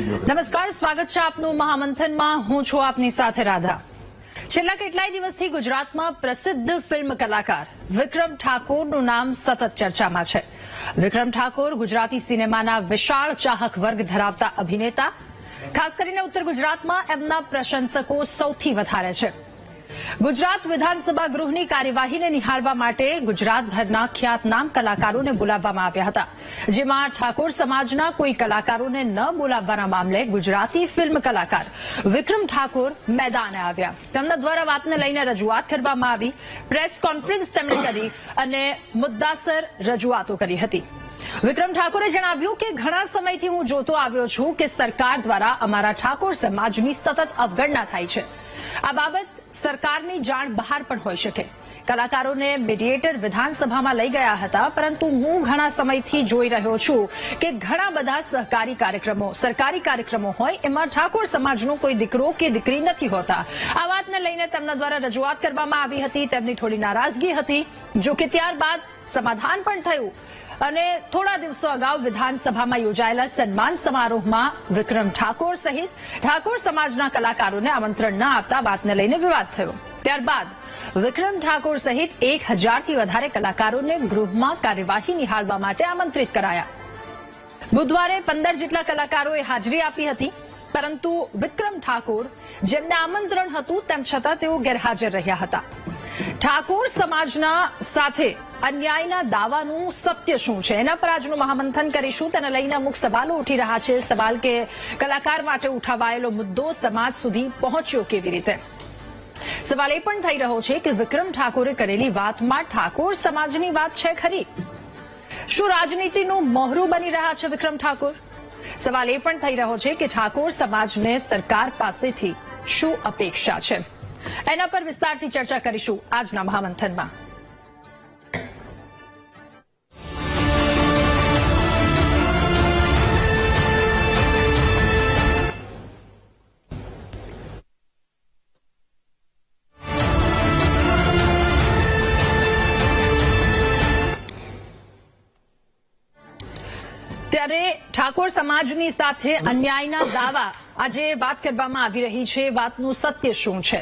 નમસ્કાર, સ્વાગત છે આપનું મહામંથનમાં. હું છું આપની સાથે રાધા. છેલ્લા કેટલાય દિવસથી ગુજરાતમાં પ્રસિદ્ધ ફિલ્મ કલાકાર વિક્રમ ઠાકોરનું નામ સતત ચર્ચામાં છે. વિક્રમ ઠાકોર ગુજરાતી સિનેમાના વિશાળ ચાહક વર્ગ ધરાવતા અભિનેતા. ખાસ કરીને ઉત્તર ગુજરાતમાં એમના પ્રશંસકો સૌથી વધારે છે. ગુજરાત વિધાનસભા ગૃહની કાર્યવાહીને નિહાળવા માટે ગુજરાતભરના ખ્યાતનામ કલાકારોને બોલાવવામાં આવ્યા હતા, જેમાં ઠાકોર સમાજના કોઈ કલાકારોને ન બોલાવવાના મામલે ગુજરાતી ફિલ્મ કલાકાર વિક્રમ ઠાકોર મેદાને આવ્યા. તેમના દ્વારા વાતને લઈને રજૂઆત કરવામાં આવી. પ્રેસ કોન્ફરન્સ તેમણે કરી અને મુદ્દાસર રજૂઆતો કરી હતી. વિક્રમ ઠાકોરે જણાવ્યું કે ઘણા સમયથી હું જોતો આવ્યો છું કે સરકાર દ્વારા અમારા ઠાકોર સમાજની સતત અવગણના થાય છે. આ બાબત સરકારની જાણ બહાર પણ હોઈ શકે. કલાકારોને મીડિયેટર વિધાનસભામાં લઈ ગયા હતા, પરંતુ હું ઘણા સમયથી જોઈ રહ્યો છું કે ઘણા બધા સહકારી કાર્યક્રમો, સરકારી કાર્યક્રમો હોય એમાં ઠાકોર સમાજનો કોઈ દીકરો કે દીકરી નથી હોતા. આ વાતને લઈને તેમના દ્વારા રજૂઆત કરવામાં આવી હતી. તેમની થોડી નારાજગી હતી, જો કે ત્યારબાદ સમાધાન પણ થયું અને થોડા દિવસો અગાઉ વિધાનસભામાં યોજાયેલા સન્માન સમારોહમાં વિક્રમ ઠાકોર સહિત ઠાકોર સમાજના કલાકારોને આમંત્રણ ન આપતા વાતને લઈને વિવાદ થયો. ત્યારબાદ વિક્રમ ઠાકોર સહિત 1000થી વધારે કલાકારોને ગૃહમાં કાર્યવાહી નિહાળવા માટે આમંત્રિત કરાયા. બુધવારે 15 જેટલા કલાકારોએ હાજરી આપી હતી, પરંતુ વિક્રમ ઠાકોર, જેમને આમંત્રણ હતું તેમ છતાં તેઓ ગેરહાજર રહ્યા હતા. ઠાકોર સમાજના સાથે અન્યાયના દાવાનું સત્ય શું છે, એના પર આજનું મહામંથન કરીશું. તેને લઈને અમુક સવાલો ઉઠી રહ્યા છે. સવાલ કે કલાકાર માટે ઉઠાવાયેલો મુદ્દો સમાજ સુધી પહોંચ્યો કેવી રીતે. સવાલ એ પણ થઈ રહ્યો છે કે વિક્રમ ઠાકોરે કરેલી વાતમાં ઠાકોર સમાજની વાત છે ખરી? શું રાજનીતિનું મોહરું બની રહ્યા છે વિક્રમ ઠાકોર? સવાલ એ પણ થઈ રહ્યો છે કે ઠાકોર સમાજને સરકાર પાસેથી શું અપેક્ષા છે. એના પર વિસ્તારથી ચર્ચા કરીશું આજના મહામંથનમાં. ત્યારે ઠાકોર સમાજની સાથે અન્યાયના દાવા આજે વાત કરવામાં આવી રહી છે. વાતનું સત્ય શું છે,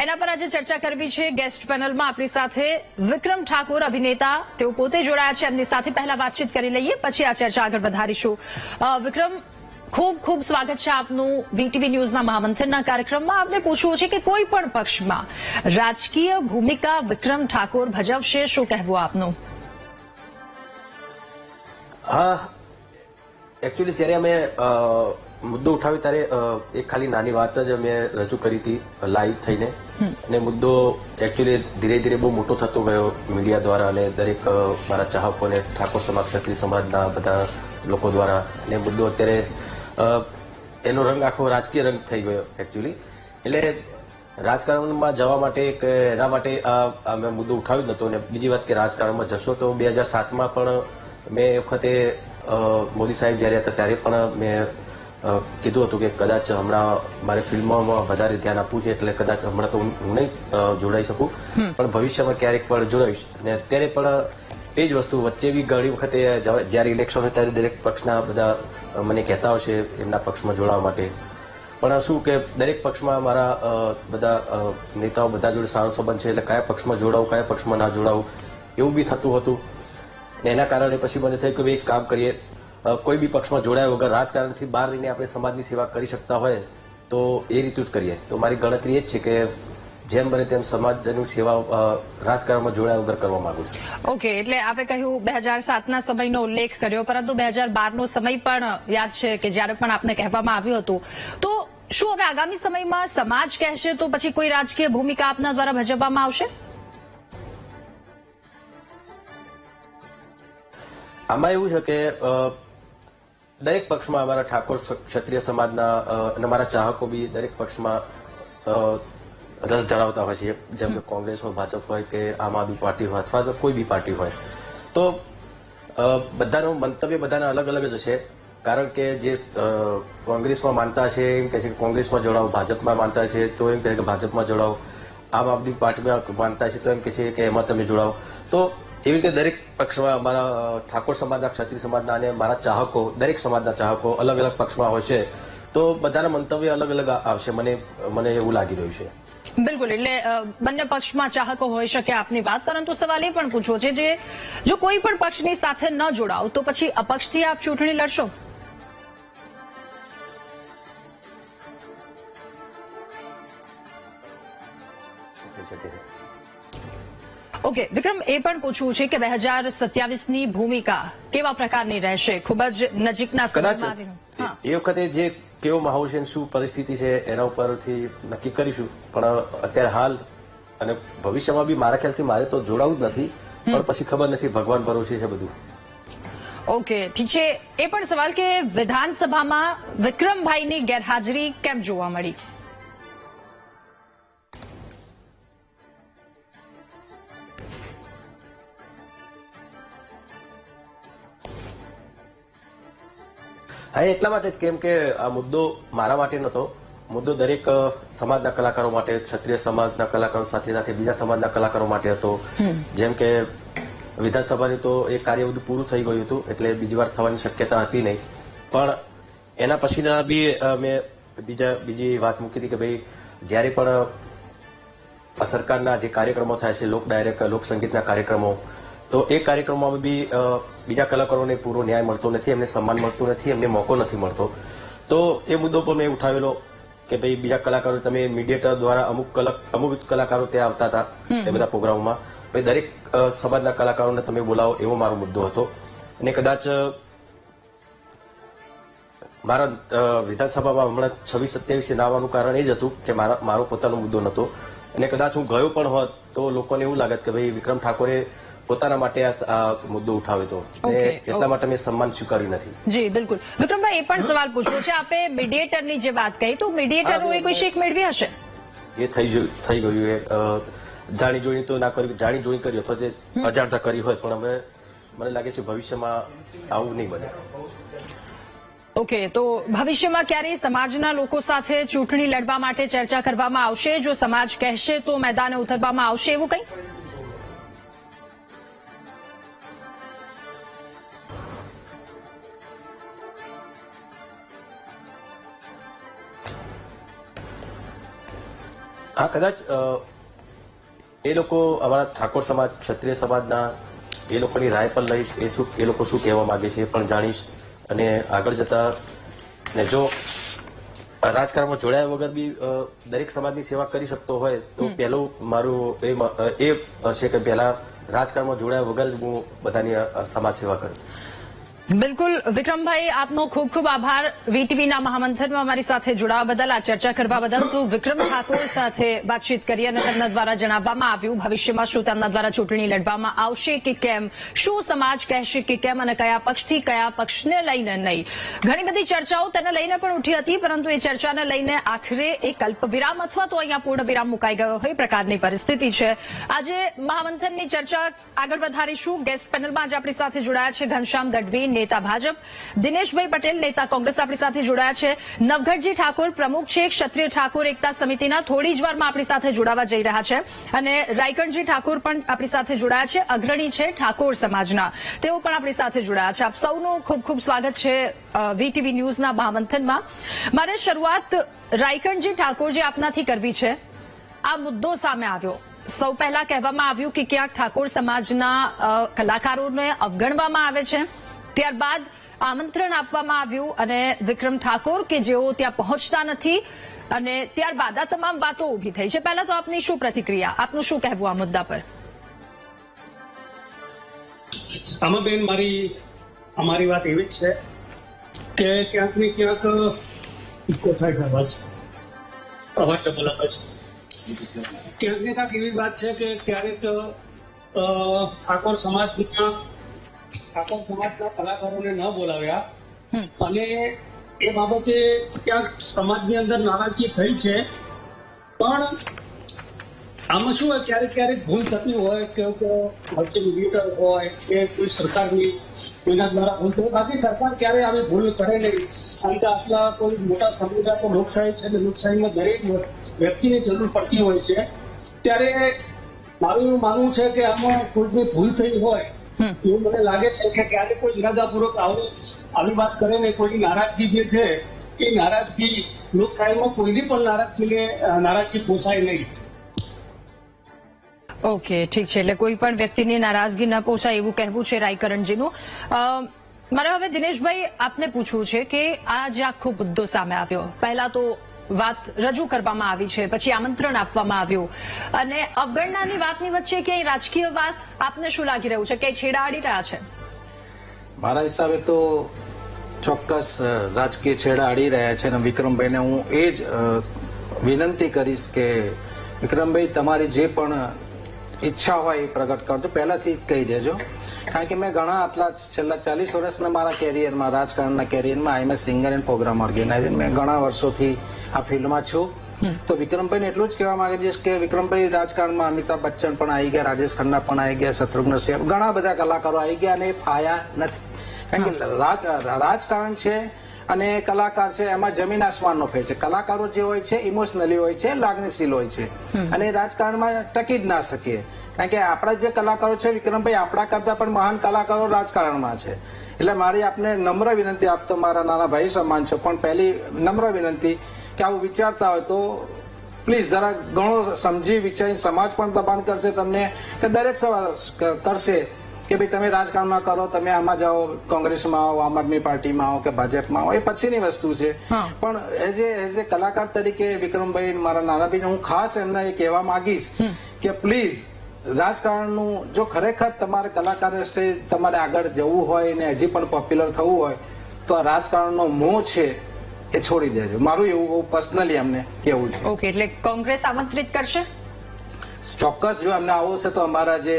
એના પર આજે ચર્ચા કરવી છે. ગેસ્ટ પેનલમાં આપણી સાથે વિક્રમ ઠાકોર અભિનેતા, તેઓ પોતે જોડાયા છે. એમની સાથે પહેલા વાતચીત કરી લઈએ, પછી આ ચર્ચા આગળ વધારીશું. વિક્રમ, ખૂબ ખૂબ સ્વાગત છે આપનું વીટીવી ન્યૂઝના મહામંથનના કાર્યક્રમમાં. આપને પૂછવું છે કે કોઈ પણ પક્ષમાં રાજકીય ભૂમિકા વિક્રમ ઠાકોર ભજવશે, શું કહેવું આપનું? હા, એકચ્યુઅલી જ્યારે અમે મુદ્દો ઉઠાવ્યો ત્યારે એક ખાલી નાની વાત જ અમે રજૂ કરી હતી લાઈવ થઈને, અને મુદ્દો એકચ્યુઅલી ધીરે ધીરે બહુ મોટો થતો ગયો મીડિયા દ્વારા અને દરેક મારા ચાહકોને ઠાકોર સમાજ, ક્ષત્રિય સમાજના બધા લોકો દ્વારા. અને મુદ્દો અત્યારે એનો રંગ આખો રાજકીય રંગ થઈ ગયો એકચ્યુઅલી. એટલે રાજકારણમાં જવા માટે એના માટે અમે મુદ્દો ઉઠાવ્યો જ નહોતો. અને બીજી વાત કે રાજકારણમાં જશો તો 2007માં પણ મેં એ વખતે મોદી સાહેબ જયારે હતા ત્યારે પણ મેં કીધું હતું કે કદાચ હમણાં મારે ફિલ્મોમાં વધારે ધ્યાન આપવું છે, એટલે કદાચ હમણાં તો હું નહીં જોડાઈ શકું, પણ ભવિષ્યમાં ક્યારેક પણ જોડાઈશ. અને અત્યારે પણ એ જ વસ્તુ વચ્ચે બી ઘણી વખતે જયારે ઇલેક્શન હોય ત્યારે દરેક પક્ષના બધા મને કહેતા હોય છે એમના પક્ષમાં જોડાવા માટે. પણ શું કે દરેક પક્ષમાં મારા બધા નેતાઓ બધા જોડે સારો સંબંધ છે, એટલે કયા પક્ષમાં જોડાવું, કયા પક્ષમાં ના જોડાવું એવું બી થતું હતું. એના કારણે પછી મને થયું કે ભાઈ એક કામ કરીએ, કોઈ બી પક્ષમાં જોડાયા વગર રાજકારણથી બહાર રહીને આપણે સમાજની સેવા કરી શકતા હોય તો એ રીતું જ કરીએ. તો મારી ગણતરી એ જ છે કે જેમ બને તેમ સમાજની સેવા રાજકારણમાં જોડાયા વગર કરવા માંગુ છું. ઓકે, એટલે આપે કહ્યું 2007ના સમયનો ઉલ્લેખ કર્યો, પરંતુ 2012નો સમય પણ યાદ છે કે જ્યારે પણ આપને કહેવામાં આવ્યું હતું. તો શું હવે આગામી સમયમાં સમાજ કહેશે તો પછી કોઈ રાજકીય ભૂમિકા આપના દ્વારા ભજવવામાં આવશે? આમાં એવું છે કે દરેક પક્ષમાં અમારા ઠાકોર ક્ષત્રિય સમાજના અને અમારા ચાહકો બી દરેક પક્ષમાં રસ ધરાવતા હોય છે. જેમ કે કોંગ્રેસ હોય, ભાજપ હોય કે આમ આદમી પાર્ટી હોય અથવા તો કોઈ બી પાર્ટી હોય. તો બધાનું મંતવ્ય બધાના અલગ અલગ જ છે. કારણ કે જે કોંગ્રેસમાં માનતા છે એમ કહે છે કે કોંગ્રેસમાં જોડાવો, ભાજપમાં માનતા છે તો એમ કહે કે ભાજપમાં જોડાવો, આમ આદમી પાર્ટીમાં માનતા છે તો એમ કહે છે કે એમાં તમે જોડાવો. તો એવી રીતે દરેક પક્ષમાં અમારા ઠાકોર સમાજના, ક્ષત્રિય સમાજના અને મારા ચાહકો, દરેક સમાજના ચાહકો અલગ અલગ પક્ષમાં હોય છે. તો બધાના મંતવ્ય અલગ અલગ આવશે, મને એવું લાગી રહ્યું છે. બિલકુલ, એટલે બંને પક્ષમાં ચાહકો હોઈ શકે આપની વાત, પરંતુ સવાલ એ પણ પૂછવો છે જે જો કોઈ પણ પક્ષની સાથે ન જોડાવ તો પછી અપક્ષથી આપ ચૂંટણી લડશો? ઓકે વિક્રમ, એ પણ પૂછવું છે કે 2027ની ભૂમિકા કેવા પ્રકારની રહેશે? ખૂબ જ નજીકના કદાચ સમયમાં એ વખતે જે કેવો માહોલ છે, શું પરિસ્થિતિ છે, એના ઉપરથી નક્કી કરીશું. પણ અત્યારે હાલ અને ભવિષ્યમાં બી મારા ખ્યાલથી મારે તો જોડાવું જ નથી, પણ પછી ખબર નથી, ભગવાન ભરોસે છે બધું. ઓકે ઠીક છે. એ પણ સવાલ કે વિધાનસભામાં વિક્રમભાઈની ગેરહાજરી કેમ જોવા મળી? હા, એટલા માટે જ કેમ કે આ મુદ્દો મારા માટે નહોતો, મુદ્દો દરેક સમાજના કલાકારો માટે, ક્ષત્રિય સમાજના કલાકારો સાથે સાથે બીજા સમાજના કલાકારો માટે હતો. જેમ કે વિધાનસભાની તો એ કાર્ય બધું પૂરું થઈ ગયું હતું, એટલે બીજી વાર થવાની શક્યતા હતી નહીં. પણ એના પછીના બી મેં બીજી વાત મૂકી હતી કે ભાઈ જ્યારે પણ આ સરકારના જે કાર્યક્રમો થાય છે, લોક ડાયરેક્ટ લોકસંગીતના કાર્યક્રમો, તો એ કાર્યક્રમોમાં બી બીજા કલાકારોને પૂરો ન્યાય મળતો નથી, એમને સન્માન મળતું નથી, એમને મોકો નથી મળતો. તો એ મુદ્દો પણ મેં ઉઠાવેલો કે ભાઈ બીજા કલાકારો, તમે મીડિયેટર દ્વારા અમુક કલાકારો ત્યાં આવતા હતા એ બધા પ્રોગ્રામોમાં, ભાઈ દરેક સમાજના કલાકારોને તમે બોલાવો, એવો મારો મુદ્દો હતો. અને કદાચ મારા વિધાનસભામાં હમણાં 26-27 ના આવવાનું કારણ એ જ હતું કે મારો પોતાનો મુદ્દો નહોતો. અને કદાચ હું ગયો પણ હોત તો લોકોને એવું લાગત કે ભાઈ વિક્રમ ઠાકોરે પોતાના માટે આ મુદ્દો ઉઠાવ્યો હતો, એટલા માટે મેં સન્માન સ્વીકાર્યું નથી. જી બિલકુલ. વિક્રમભાઈ, એ પણ સવાલ પૂછવો છે, આપે મીડિયેટરની જે વાત કહી, તો મીડિયેટરોએ કોઈ શીખ મેળવી હશે? જે થઈ ગયું એ જાણી જોઈ તો ના કરી, જાણી જોઈ કરી અથવા જે અજાણતા કરી હોય, પણ હવે મને લાગે છે ભવિષ્યમાં આવું નહીં બને. ઓકે, તો ભવિષ્યમાં ક્યારેય સમાજના લોકો સાથે ચૂંટણી લડવા માટે ચર્ચા કરવામાં આવશે? જો સમાજ કહેશે તો મેદાને ઉતરવામાં આવશે, એવું કંઈ? હા, કદાચ એ લોકો અમારા ઠાકોર સમાજ, ક્ષત્રિય સમાજના એ લોકોની રાય પણ લઈશ, એ લોકો શું કહેવા માંગે છે એ પણ જાણીશ. અને આગળ જતા ને જો રાજકારણમાં જોડાયા વગર બી દરેક સમાજની સેવા કરી શકતો હોય તો પહેલું મારું એ હશે કે પહેલા રાજકારણમાં જોડાયા વગર જ હું બધાની સમાજ સેવા કરું. બિલકુલ વિક્રમભાઈ, આપનો ખૂબ ખૂબ આભાર વીટીવીના મહામંથનમાં અમારી સાથે જોડાવા બદલ, આ ચર્ચા કરવા બદલ. તો વિક્રમ ઠાકોર સાથે વાતચીત કરી અને તેમના દ્વારા જણાવવામાં આવ્યું ભવિષ્યમાં શું તેમના દ્વારા ચૂંટણી લડવામાં આવશે કે કેમ, શું સમાજ કહેશે કે કેમ, અને કયા પક્ષથી કયા પક્ષને લઈને નહીં. ઘણી બધી ચર્ચાઓ તેને લઈને પણ ઉઠી હતી, પરંતુ એ ચર્ચાને લઈને આખરે એક અલ્પવિરામ અથવા તો અહીંયા પૂર્ણ વિરામ મુકાઈ ગયો હોય પ્રકારની પરિસ્થિતિ છે. આજે મહામંથનની ચર્ચા આગળ વધારીશું. ગેસ્ટ પેનલમાં જ આપણી સાથે જોડાયા છે ઘનશ્યામ ગઢવી, નેતા ભાજપ, દિનેશભાઈ પટેલ, નેતા કોંગ્રેસ આપણી સાથે જોડાયા છે, નવઘણજી ઠાકોર પ્રમુખ છે ક્ષત્રિય ઠાકોર એકતા સમિતિના, થોડી જ વારમાં આપણી સાથે જોડાવા જઈ રહ્યા છે, અને રાયકણજી ઠાકોર પણ આપણી સાથે જોડાયા છે, અગ્રણી છે ઠાકોર સમાજના, તેઓ પણ આપણી સાથે જોડાયા છે. આપ સૌનું ખૂબ ખૂબ સ્વાગત છે વીટીવી ન્યૂઝના મહામંથનમાં. મારે શરૂઆત રાયકણજી ઠાકોરજી આપનાથી કરવી છે. આ મુદ્દો સામે આવ્યો, સૌ પહેલા કહેવામાં આવ્યું કે ક્યાંક ઠાકોર સમાજના કલાકારોને અવગણવામાં આવે છે, ત્યારબાદ આમંત્રણ આપવામાં આવ્યું અને વિક્રમ ઠાકોર કે જેઓ ત્યાં પહોંચતા નથી, અને ત્યારબાદ આ તમામ વાતો ઉભી થઈ છે. પહેલા તો આપની શું પ્રતિક્રિયા, આપનું શું કહેવું આ મુદ્દા પર? આમાં બેન અમારી વાત એવી જ છે કે ક્યાંક ને ક્યાંક ઇકો થાય છે, અવાજ ડબલ આવે છે. ક્યાંક ને ક્યાંક એવી વાત છે કે ક્યારેક ઠાકોર સમાજના કલાકારોને ન બોલાવ્યા, અને એ બાબતે ક્યાંક સમાજની અંદર નારાજગી થઈ છે. પણ આમાં શું હોય, ક્યારેક ભૂલ થતી હોય કે વચ્ચે મીડિયેટર હોય કે કોઈ સરકારની એના દ્વારા ભૂલ થતી, બાકી સરકાર ક્યારેય આવી ભૂલ કરે નહીં. કારણ કે આટલા કોઈ મોટા સમુદાય તો લોકશાહી છે, લોકશાહીમાં દરેક વ્યક્તિની જરૂર પડતી હોય છે. ત્યારે મારું એવું માનવું છે કે આમાં કોઈની ભૂલ થઈ હોય એવું મને લાગે છે કે ક્યારે કોઈ ઇરાદાપૂર્વક આવી વાત કરે ને, કોઈની નારાજગી જે છે એ નારાજગી લોકશાહીમાં કોઈની પણ નારાજગી પોસાય નહીં. ઓકે, ઠીક છે. એટલે કોઈ પણ વ્યક્તિની નારાજગી ન પોસાય એવું કહેવું છે રાયકરણજીનું. મારે હવે દિનેશભાઈ આપને પૂછવું છે કે આ જે આખો મુદ્દો સામે આવ્યો, પહેલા તો વાત રજૂ કરવામાં આવી છે, પછી આમંત્રણ આપવામાં આવ્યું અને અવગણનાની વાતની વચ્ચે ક્યાંય રાજકીય વાત આપને શું લાગી રહ્યું છે, ક્યાંય છેડા અડી રહ્યા છે? મારા હિસાબે તો ચોક્કસ રાજકીય છેડા અડી રહ્યા છે અને વિક્રમભાઈને હું એ જ વિનંતી કરીશ કે વિક્રમભાઈ તમારી જે પણ ઈચ્છા હોય એ પ્રગટ કરજો, પહેલાથી જ કહી દેજો. કારણ કે મેં ઘણા આટલા છેલ્લા 40 વર્ષના મારા કેરિયરમાં, રાજકારણના કેરિયરમાં આઈ એમ સિંગર એન્ડ પ્રોગ્રામ ઓર્ગેનાઇઝર, મેં ઘણા વર્ષોથી આ ફિલ્ડમાં છું. તો વિક્રમભાઈને એટલું જ કહેવા માંગીશ કે વિક્રમભાઈ રાજકારણમાં અમિતાભ બચ્ચન પણ આવી ગયા, રાજેશ ખન્ના પણ આવી ગયા, શત્રુઘ્ન સિંહ, ઘણા બધા કલાકારો આવી ગયા અને એ ફાયા નથી. કારણ કે રાજકારણ છે અને કલાકાર છે એમાં જમીન આસમાનનો ફેર છે. કલાકારો જે હોય છે ઇમોશનલી હોય છે, લાગણીશીલ હોય છે અને રાજકારણમાં ટકી જ ના શકે. કારણ કે આપણા જે કલાકારો છે વિક્રમભાઈ, આપણા કરતા પણ મહાન કલાકારો રાજકારણમાં છે. એટલે મારી આપને નમ્ર વિનંતી, આપ તો મારા નાના ભાઈ સમાન છો, પણ પહેલી નમ્ર વિનંતી કે આવું વિચારતા હોય તો પ્લીઝ જરા ઘણો સમજી વિચારી, સમાજ પણ દબાણ કરશે તમને કે દરેક કરશે કે ભાઈ તમે રાજકારણમાં કરો, તમે આમાં જાઓ, કોંગ્રેસમાં આવો, આમ આદમી પાર્ટીમાં આવો કે ભાજપમાં આવો, એ પછીની વસ્તુ છે. પણ એઝ એ કલાકાર તરીકે વિક્રમભાઈ, મારા નાના ભાઈને હું ખાસ એમને એ કહેવા માંગીશ કે પ્લીઝ રાજકારણનું જો ખરેખર તમારે કલાકાર તમારે આગળ જવું હોય ને હજી પણ પોપ્યુલર થવું હોય તો આ રાજકારણનો મોહ છે એ છોડી દેજો. મારું એવું પર્સનલી એમને કેવું છે. ઓકે, એટલે કોંગ્રેસ આમંત્રિત કરશે? ચોક્કસ જો એમને આવું છે તો અમારા જે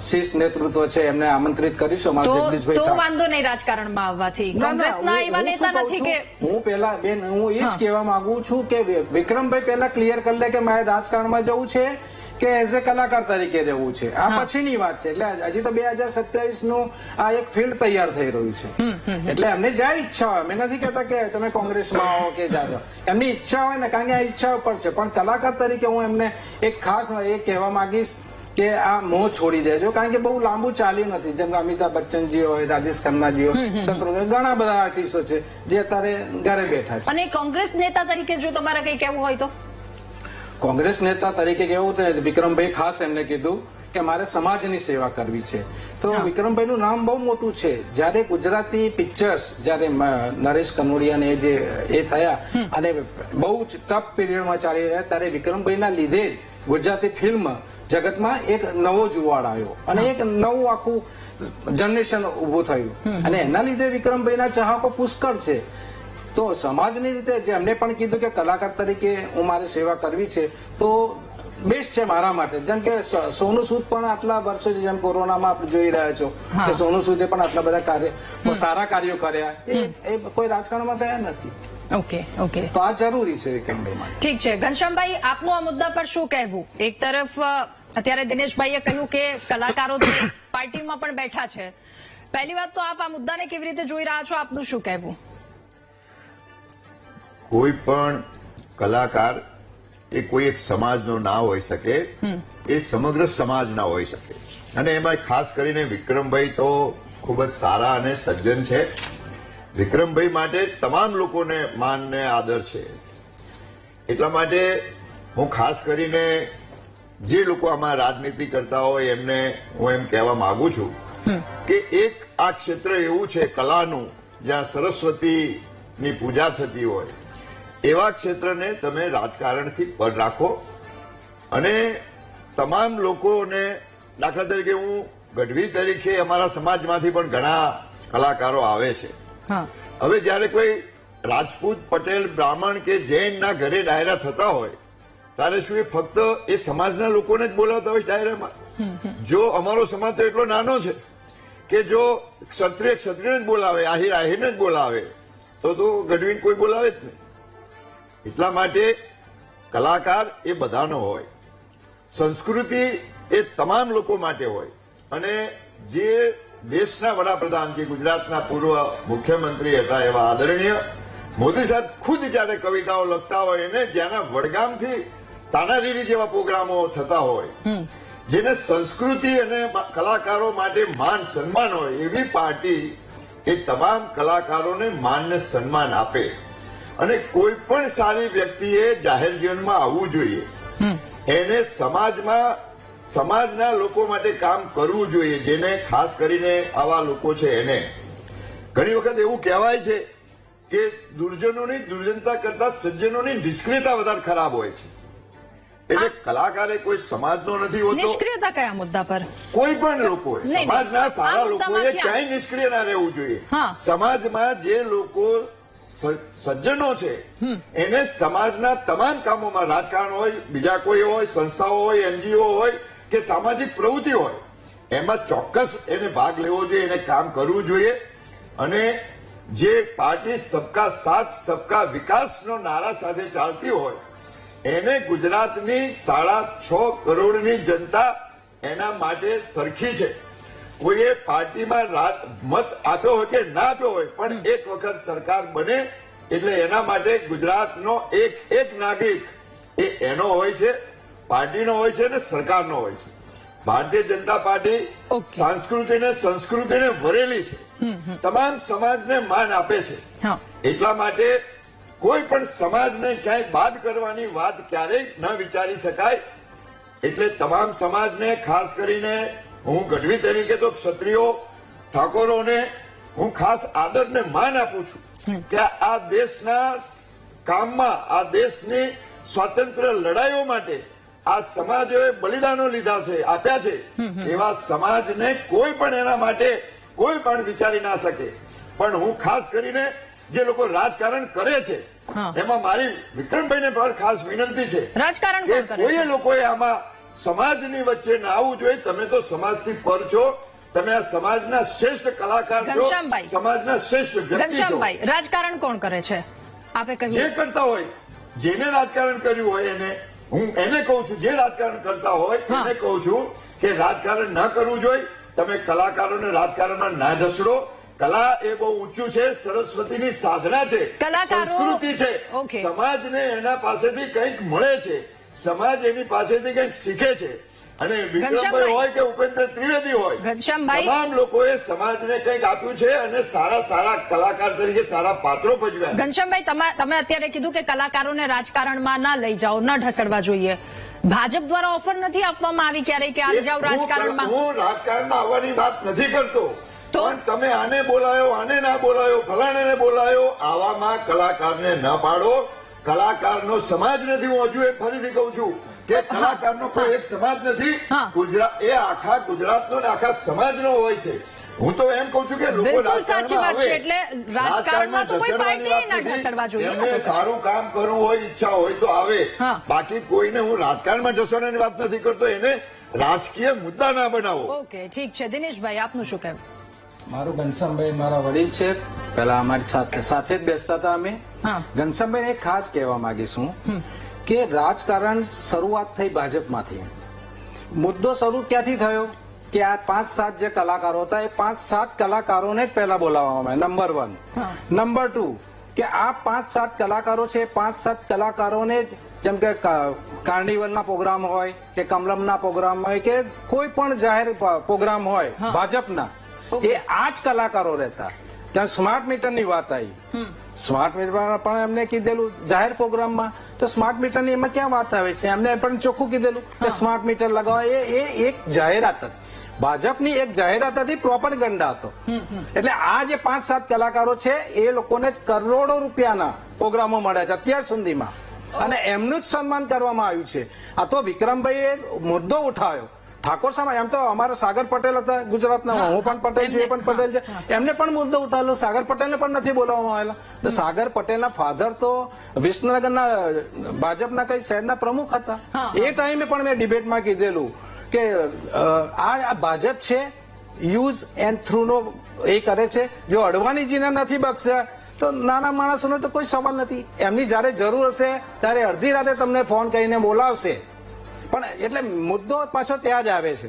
શીર્ષ નેતૃત્વ છે એમને આમંત્રિત કરીશું. અમારા જગદીશભાઈ તો વાંધો નહીં રાજકારણમાં આવવાથી. કોંગ્રેસના એવા નેતા નથી કે હું પેલા બેન હું એ જ કહેવા માંગુ છું કે વિક્રમભાઈ પેલા ક્લિયર કરી લે કે મારે રાજકારણમાં જવું છે કે એઝ એ કલાકાર તરીકે રહેવું છે. આ પછીની વાત છે. એટલે હજી તો 2027 નું આ એક ફિલ્ડ તૈયાર થઈ રહ્યું છે. એટલે એમને જ્યાં ઈચ્છા હોય, મેં નથી કહેતા કે તમે કોંગ્રેસમાં આવો કે જાજો, એમની ઈચ્છા હોય ને, કારણ કે આ ઈચ્છા ઉપર છે. પણ કલાકાર તરીકે હું એમને એક ખાસ એ કહેવા માંગીશ કે આ મોહ છોડી દેજો. કારણ કે બહુ લાંબુ ચાલ્યું નથી. જેમ કે અમિતાભ બચ્ચનજી હોય, રાજેશ ખન્નાજી હોય, શત્રુઘ્ન, ઘણા બધા આર્ટિસ્ટો છે જે અત્યારે ઘરે બેઠા છે. અને કોંગ્રેસ નેતા તરીકે જો તમારે કઈ કહેવું હોય તો? કોંગ્રેસ નેતા તરીકે કેવું છે, વિક્રમભાઈ ખાસ એમને કીધું કે મારે સમાજની સેવા કરવી છે. તો વિક્રમભાઈનું નામ બહુ મોટું છે. જ્યારે ગુજરાતી પિક્ચર્સ, જ્યારે નરેશ કનોડિયાને જે એ થયા અને બહુ જ ટફ પીરિયડમાં ચાલી રહ્યા, ત્યારે વિક્રમભાઈના લીધે જ ગુજરાતી ફિલ્મ જગતમાં એક નવો જુવાળ આવ્યો અને એક નવું આખું જનરેશન ઉભું થયું. અને એના લીધે વિક્રમભાઈના ચાહકો પુષ્કળ છે. તો સમાજની રીતે જે એમને પણ કીધું કે કલાકાર તરીકે હું મારે સેવા કરવી છે તો બેસ્ટ છે મારા માટે. જેમ કે સોનુ સૂદ પણ આટલા વર્ષોથી, જેમ કોરોનામાં આપણે જોઈ રહ્યા છો કે સોનુ સૂદે પણ આટલા બધા સારા કાર્યો કર્યા, એ કોઈ રાજકારણમાં થયા નથી. ઓકે ઓકે, તો આ જરૂરી છે વિક્રમભાઈ માટે. ઠીક છે. ઘનશ્યામભાઈ, આપનું આ મુદ્દા પર શું કહેવું? એક તરફ અત્યારે દિનેશભાઈએ કહ્યું કે કલાકારો પાર્ટીમાં પણ બેઠા છે. પહેલી વાત તો આપ આ મુદ્દાને કેવી રીતે જોઈ રહ્યા છો? આપનું શું કહેવું? કોઈ પણ કલાકાર એ કોઈ એક સમાજનો ના હોઈ શકે, એ સમગ્ર સમાજ ના હોઈ શકે. અને એમાં ખાસ કરીને વિક્રમભાઈ તો ખૂબ જ સારા અને સજ્જન છે. વિક્રમભાઈ માટે તમામ લોકોને માન ને આદર છે. એટલા માટે હું ખાસ કરીને જે લોકો આમાં રાજનીતિ કરતા હોય એમને હું એમ કહેવા માંગુ છું કે એક આ ક્ષેત્ર એવું છે કલાનું, જ્યાં સરસ્વતીની પૂજા થતી હોય, એવા ક્ષેત્રને તમે રાજકારણથી પર રાખો. અને તમામ લોકોને, દાખલા તરીકે હું ગઢવી તરીકે અમારા સમાજમાંથી પણ ઘણા કલાકારો આવે છે. હવે જયારે કોઈ રાજપૂત, પટેલ, બ્રાહ્મણ કે જૈનના ઘરે ડાયરા થતા હોય ત્યારે શું એ ફક્ત એ સમાજના લોકોને જ બોલાવતા હોય ડાયરામાં? જો અમારો સમાજ તો એટલો નાનો છે કે જો ક્ષત્રિય ક્ષત્રિયને જ બોલાવે, આહિર આહિરને જ બોલાવે, તો ગઢવીને કોઈ બોલાવે જ નહીં. એટલા માટે કલાકાર એ બધાનો હોય, સંસ્કૃતિ એ તમામ લોકો માટે હોય. અને જે દેશના વડાપ્રધાન કે ગુજરાતના પૂર્વ મુખ્યમંત્રી હતા એવા આદરણીય મોદી સાહેબ ખુદ જયારે કવિતાઓ લખતા હોય એને જેના વડગામથી તાનારીરી જેવા પ્રોગ્રામો થતા હોય, જેને સંસ્કૃતિ અને કલાકારો માટે માન સન્માન હોય, એવી પાર્ટી એ તમામ કલાકારોને માન ને સન્માન આપે. અને કોઈ પણ સારી વ્યક્તિએ જાહેર જીવનમાં આવવું જોઈએ. એને સમાજના લોકો માટે કામ કરવું જોઈએ. જેને ખાસ કરીને આવા લોકો છે એને ઘણી વખત એવું કહેવાય છે કે દુર્જનોની દુર્જનતા કરતા સજ્જનોની નિષ્ક્રિયતા વધારે ખરાબ હોય છે. એટલે કલાકારે કોઈ સમાજનો નથી હોતો. નિષ્ક્રિયતા કયા મુદ્દા પર? કોઈ પણ લોકોએ, નહીં, સમાજના આ સારા મુદ્દામાં લોકોએ ક્યાં? ક્યાંય નિષ્ક્રિય ના રહેવું જોઈએ. હા. સમાજમાં જે લોકો સજ્જનો છે એને સમાજના તમામ કામોમાં, રાજકારણ હોય, બીજા કોઈ હોય, સંસ્થાઓ હોય, એનજીઓ હોય કે સામાજિક પ્રવૃત્તિ હોય, એમાં ચોક્કસ એને ભાગ લેવો જોઈએ, એને કામ કરવું જોઈએ. અને જે પાર્ટી સબકા સાથ સબકા વિકાસનો નારા સાથે ચાલતી હોય એને ગુજરાતની 6.5 કરોડની જનતા એના માટે સરખી છે. કોઈએ પાર્ટીમાં મત આપ્યો હોય કે ના આપ્યો હોય, પણ એક વખત સરકાર બને એટલે એના માટે ગુજરાતનો એક નાગરિક એ એનો હોય છે, પાર્ટીનો હોય છે અને સરકારનો હોય છે. ભારતીય જનતા પાર્ટી સંસ્કૃતિને વરેલી છે, તમામ સમાજને માન આપે છે. એટલા માટે કોઈ પણ સમાજને ક્યાંય બાદ કરવાની વાત ક્યારેય ન વિચારી શકાય. એટલે તમામ સમાજને, ખાસ કરીને હું ગઢવી તરીકે તો ક્ષત્રિયો, ઠાકોરોને હું ખાસ આદર ને માન આપું છું કે આ દેશના કામમાં, આ દેશની સ્વાતંત્ર્ય લડાઈઓ માટે આ સમાજોએ બલિદાનો લીધા છે, આપ્યા છે. એવા સમાજને કોઈ પણ એના માટે કોઈ પણ વિચારી ના શકે. પણ હું ખાસ કરીને જે લોકો રાજકારણ કરે છે એમાં મારી વિક્રમભાઈને પણ ખાસ વિનંતી છે રાજકારણ કે કોણ કરે છે? કોઈ લોકોએ આમાં સમાજની વચ્ચે ના આવવું જોઈએ. તમે તો સમાજથી પર છો, તમે આ સમાજના શ્રેષ્ઠ કલાકાર છો, ઘનશ્યામભાઈ. સમાજના શ્રેષ્ઠ વ્યક્તિ છો. ઘનશ્યામભાઈ, રાજકારણ કોણ કરે છે? આપે જે કહ્યું કરતા હોય, જેને રાજકારણ કર્યું હોય એને હું એને કહું છું, જે રાજકારણ કરતા હોય એને કહું છું કે રાજકારણ ના કરવું જોઈએ. તમે કલાકારોને રાજકારણમાં ના ઢસડો. કલા એ બહુ ઊંચું છે, સરસ્વતીની સાધના છે, સંસ્કૃતિ છે. સમાજને એના પાસેથી કંઈક મળે છે, સમાજ એની પાસેથી કંઈક શીખે છે. અને વિક્રમભાઈ હોય કે ઉપેન્દ્ર ત્રિવેદી હોય, તમામ લોકોએ સમાજને કંઈક આપ્યું છે અને સારા કલાકાર તરીકે સારા પાત્રો ભજવ્યા. ઘનશ્યામભાઈ, તમે અત્યારે કીધું કે કલાકારોને રાજકારણમાં ના લઈ જાઓ, ન ઢસડવા જોઈએ. ભાજપ દ્વારા ઓફર નથી આપવામાં આવી ક્યારેય કે આવી જાઓ રાજકારણમાં? હું રાજકારણમાં આવવાની વાત નથી કરતો, પણ તમે આને બોલાયો, આને ના બોલાયો, ફલાણાને બોલાયો, આવામાં કલાકારને ન પાડો. કલાકારનો સમાજ નથી. હું હજુ ફરીથી કહું છું કે કલાકારનો કોઈ એક સમાજ નથી. એ આખા ગુજરાતનો ને આખા સમાજનો હોય છે. હું તો એમ કહું છું કે લોકો રાજકારણમાં આવે, એટલે રાજકારણમાં તો કોઈ પાર્ટી ના ઢસડવા જોઈએ. એમને સારું કામ કરવું હોય, ઈચ્છા હોય તો આવે. બાકી કોઈને હું રાજકારણમાં ઢસડવાની વાત નથી કરતો. એને રાજકીય મુદ્દા ના બનાવો. ઓકે, ઠીક છે. દિનેશભાઈ, આપનું શું કહેવું? મારું ઘનશ્યામભાઈ મારા વડીલ છે, પેલા અમારી સાથે જ બેસતા હતા અમે. ઘનશ્યામભાઈને એક ખાસ કહેવા માંગીશું કે રાજકારણ શરૂઆત થઈ ભાજપમાંથી. મુદ્દો શરૂ ક્યાંથી થયો કે આ 5-7 જે કલાકારો હતા એ 5-7 કલાકારોને જ પહેલા બોલાવવામાં આવ્યા. નંબર 1. નંબર 2 કે આ 5-7 કલાકારો છે, 5-7 કલાકારોને જ, જેમ કે કાર્નિવલના પ્રોગ્રામ હોય કે કમલમના પ્રોગ્રામ હોય કે કોઈ પણ જાહેર પ્રોગ્રામ હોય ભાજપના, એ આ જ કલાકારો રહેતા. ત્યાં સ્માર્ટ મીટરની વાત આવી. સ્માર્ટ મીટર પણ એમને કીધેલું જાહેર પ્રોગ્રામમાં, તો સ્માર્ટ મીટરની એમાં ક્યાં વાત આવે છે? એમને પણ ચોખ્ખું કીધેલું કે સ્માર્ટ મીટર લગાવો. એ એક જાહેરાત હતી, ભાજપની એક જાહેરાત હતી, પ્રોપેગેન્ડા હતો. એટલે આ જે 5-7 કલાકારો છે એ લોકોને જ કરોડો રૂપિયાના પ્રોગ્રામો મળ્યા છે અત્યાર સુધીમાં, અને એમનું જ સન્માન કરવામાં આવ્યું છે. આ તો વિક્રમભાઈએ મુદ્દો ઉઠાવ્યો. ઠાકોર સાહેબ, એમ તો અમારા સાગર પટેલ હતા ગુજરાતના, હું પણ પટેલ છું, એ પણ પટેલ છે, એમને પણ મુદ્દો ઉઠાવેલો. સાગર પટેલને પણ નથી બોલાવવામાં આવેલા. તો સાગર પટેલના ફાધર તો વિસનગરના ભાજપના કઈ શહેરના પ્રમુખ હતા. એ ટાઈમે પણ મેં ડિબેટમાં કીધેલું કે આ ભાજપ છે યુઝ એન્ડ થ્રુ નો એ કરે છે. જો અડવાણીજીને નથી બક્ષ્યા તો નાના માણસોનો તો કોઈ સવાલ નથી. એમની જયારે જરૂર હશે ત્યારે અડધી રાતે તમને ફોન કરીને બોલાવશે. પણ એટલે મુદ્દો પાછો ત્યાં જ આવે છે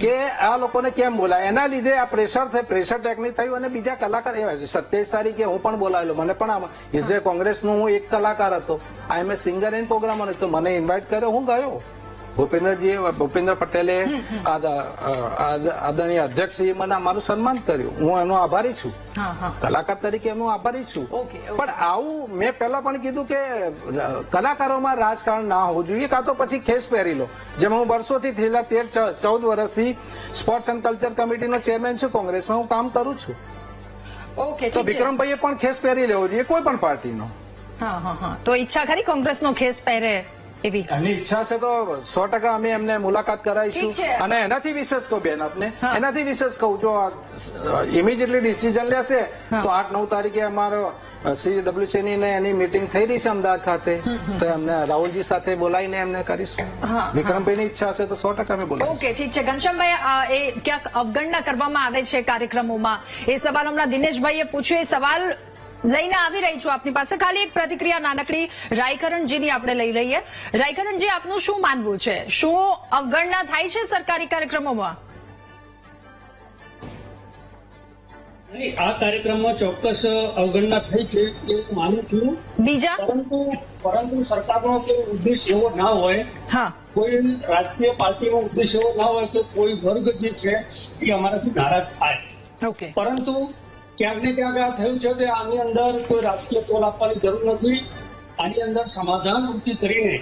કે આ લોકોને કેમ બોલાય. એના લીધે આ પ્રેશર ટેકનિક થયું. અને બીજા કલાકાર એવા 27 તારીખે હું પણ બોલાયેલો. મને પણ ઇઝ એ કોંગ્રેસનો હું એક કલાકાર હતો. આઈ એમ એ સિંગર ઇન પ્રોગ્રામ, તો મને ઇન્વાઇટ કર્યો, હું ગયો. ભૂપેન્દ્ર પટેલે આદરણીય અધ્યક્ષશ્રીએ મને અમારું સન્માન કર્યું. હું એનો આભારી છું. હા હા કલાકાર તરીકે એનું આભારી છું. Okay, okay. પણ આવું મેં પહેલા પણ કીધું કે કલાકારોમાં રાજકારણ ના હોવું જોઈએ, કાં તો પછી ખેસ પહેરી લો. જેમ હું વર્ષોથી છેલ્લા 13-14 વર્ષથી સ્પોર્ટ્સ એન્ડ કલ્ચર કમિટીનો ચેરમેન છું, કોંગ્રેસમાં હું કામ કરું છું. ઓકે તો ઠીક છે. વિક્રમભાઈએ પણ ખેસ પહેરી લેવો જોઈએ કોઈ પણ પાર્ટીનો. હા હા હા તો ઈચ્છા ખરી કોંગ્રેસનો ખેસ પહેરે એવી? એની ઈચ્છા છે તો 100% અમે એમને મુલાકાત કરાવીશું. ઠીક છે. અને એનાથી વિશેષ કહું બેન આપને, હા. એનાથી વિશેષ કહું, જો ઇમિડિયેટલી ડિસિઝન લેશે તો 8-9 તારીખે અમારો CWC ની ને એની મીટિંગ થઈ રહી છે અમદાવાદ ખાતે, તો એમને રાહુલજી સાથે બોલાવીને એમને કરીશું. હા. વિક્રમભાઈની ઈચ્છા છે તો 100% અમે બોલાવીશું. ઓકે ઠીક છે. ઘનશ્યામભાઈ, એ ક્યાંક અવગણના કરવામાં આવે છે કાર્યક્રમોમાં, એ સવાલ હમણાં દિનેશભાઈએ પૂછ્યો, એ સવાલ લઈને આવી રહી છું આપની પાસે. ખાલી એક પ્રતિક્રિયા નાનકડી રાયકરણજીની આપણે લઈ લઈએ. રાયકરણજી, આપનું શું માનવું છે? શું અવગણના થાય છે સરકારી કાર્યક્રમોમાં? નહીં, આ કાર્યક્રમમાં ચોક્કસ અવગણના થઈ છે એ હું માનું છું. બીજા? પરંતુ સરકારનો કોઈ ઉદ્દેશ એવો ના હોય, હા કોઈ રાજકીય પાર્ટીનો ઉદ્દેશ એવો ના હોય કે કોઈ વર્ગ જે છે એ અમારાથી નારાજ થાય. ઓકે પરંતુ ક્યાંક ને ક્યાંક આ થયું છે કે આની અંદર કોઈ રાજકીય તોલ આપવાની જરૂર નથી. આની અંદર સમાધાન વૃત્તિ કરીને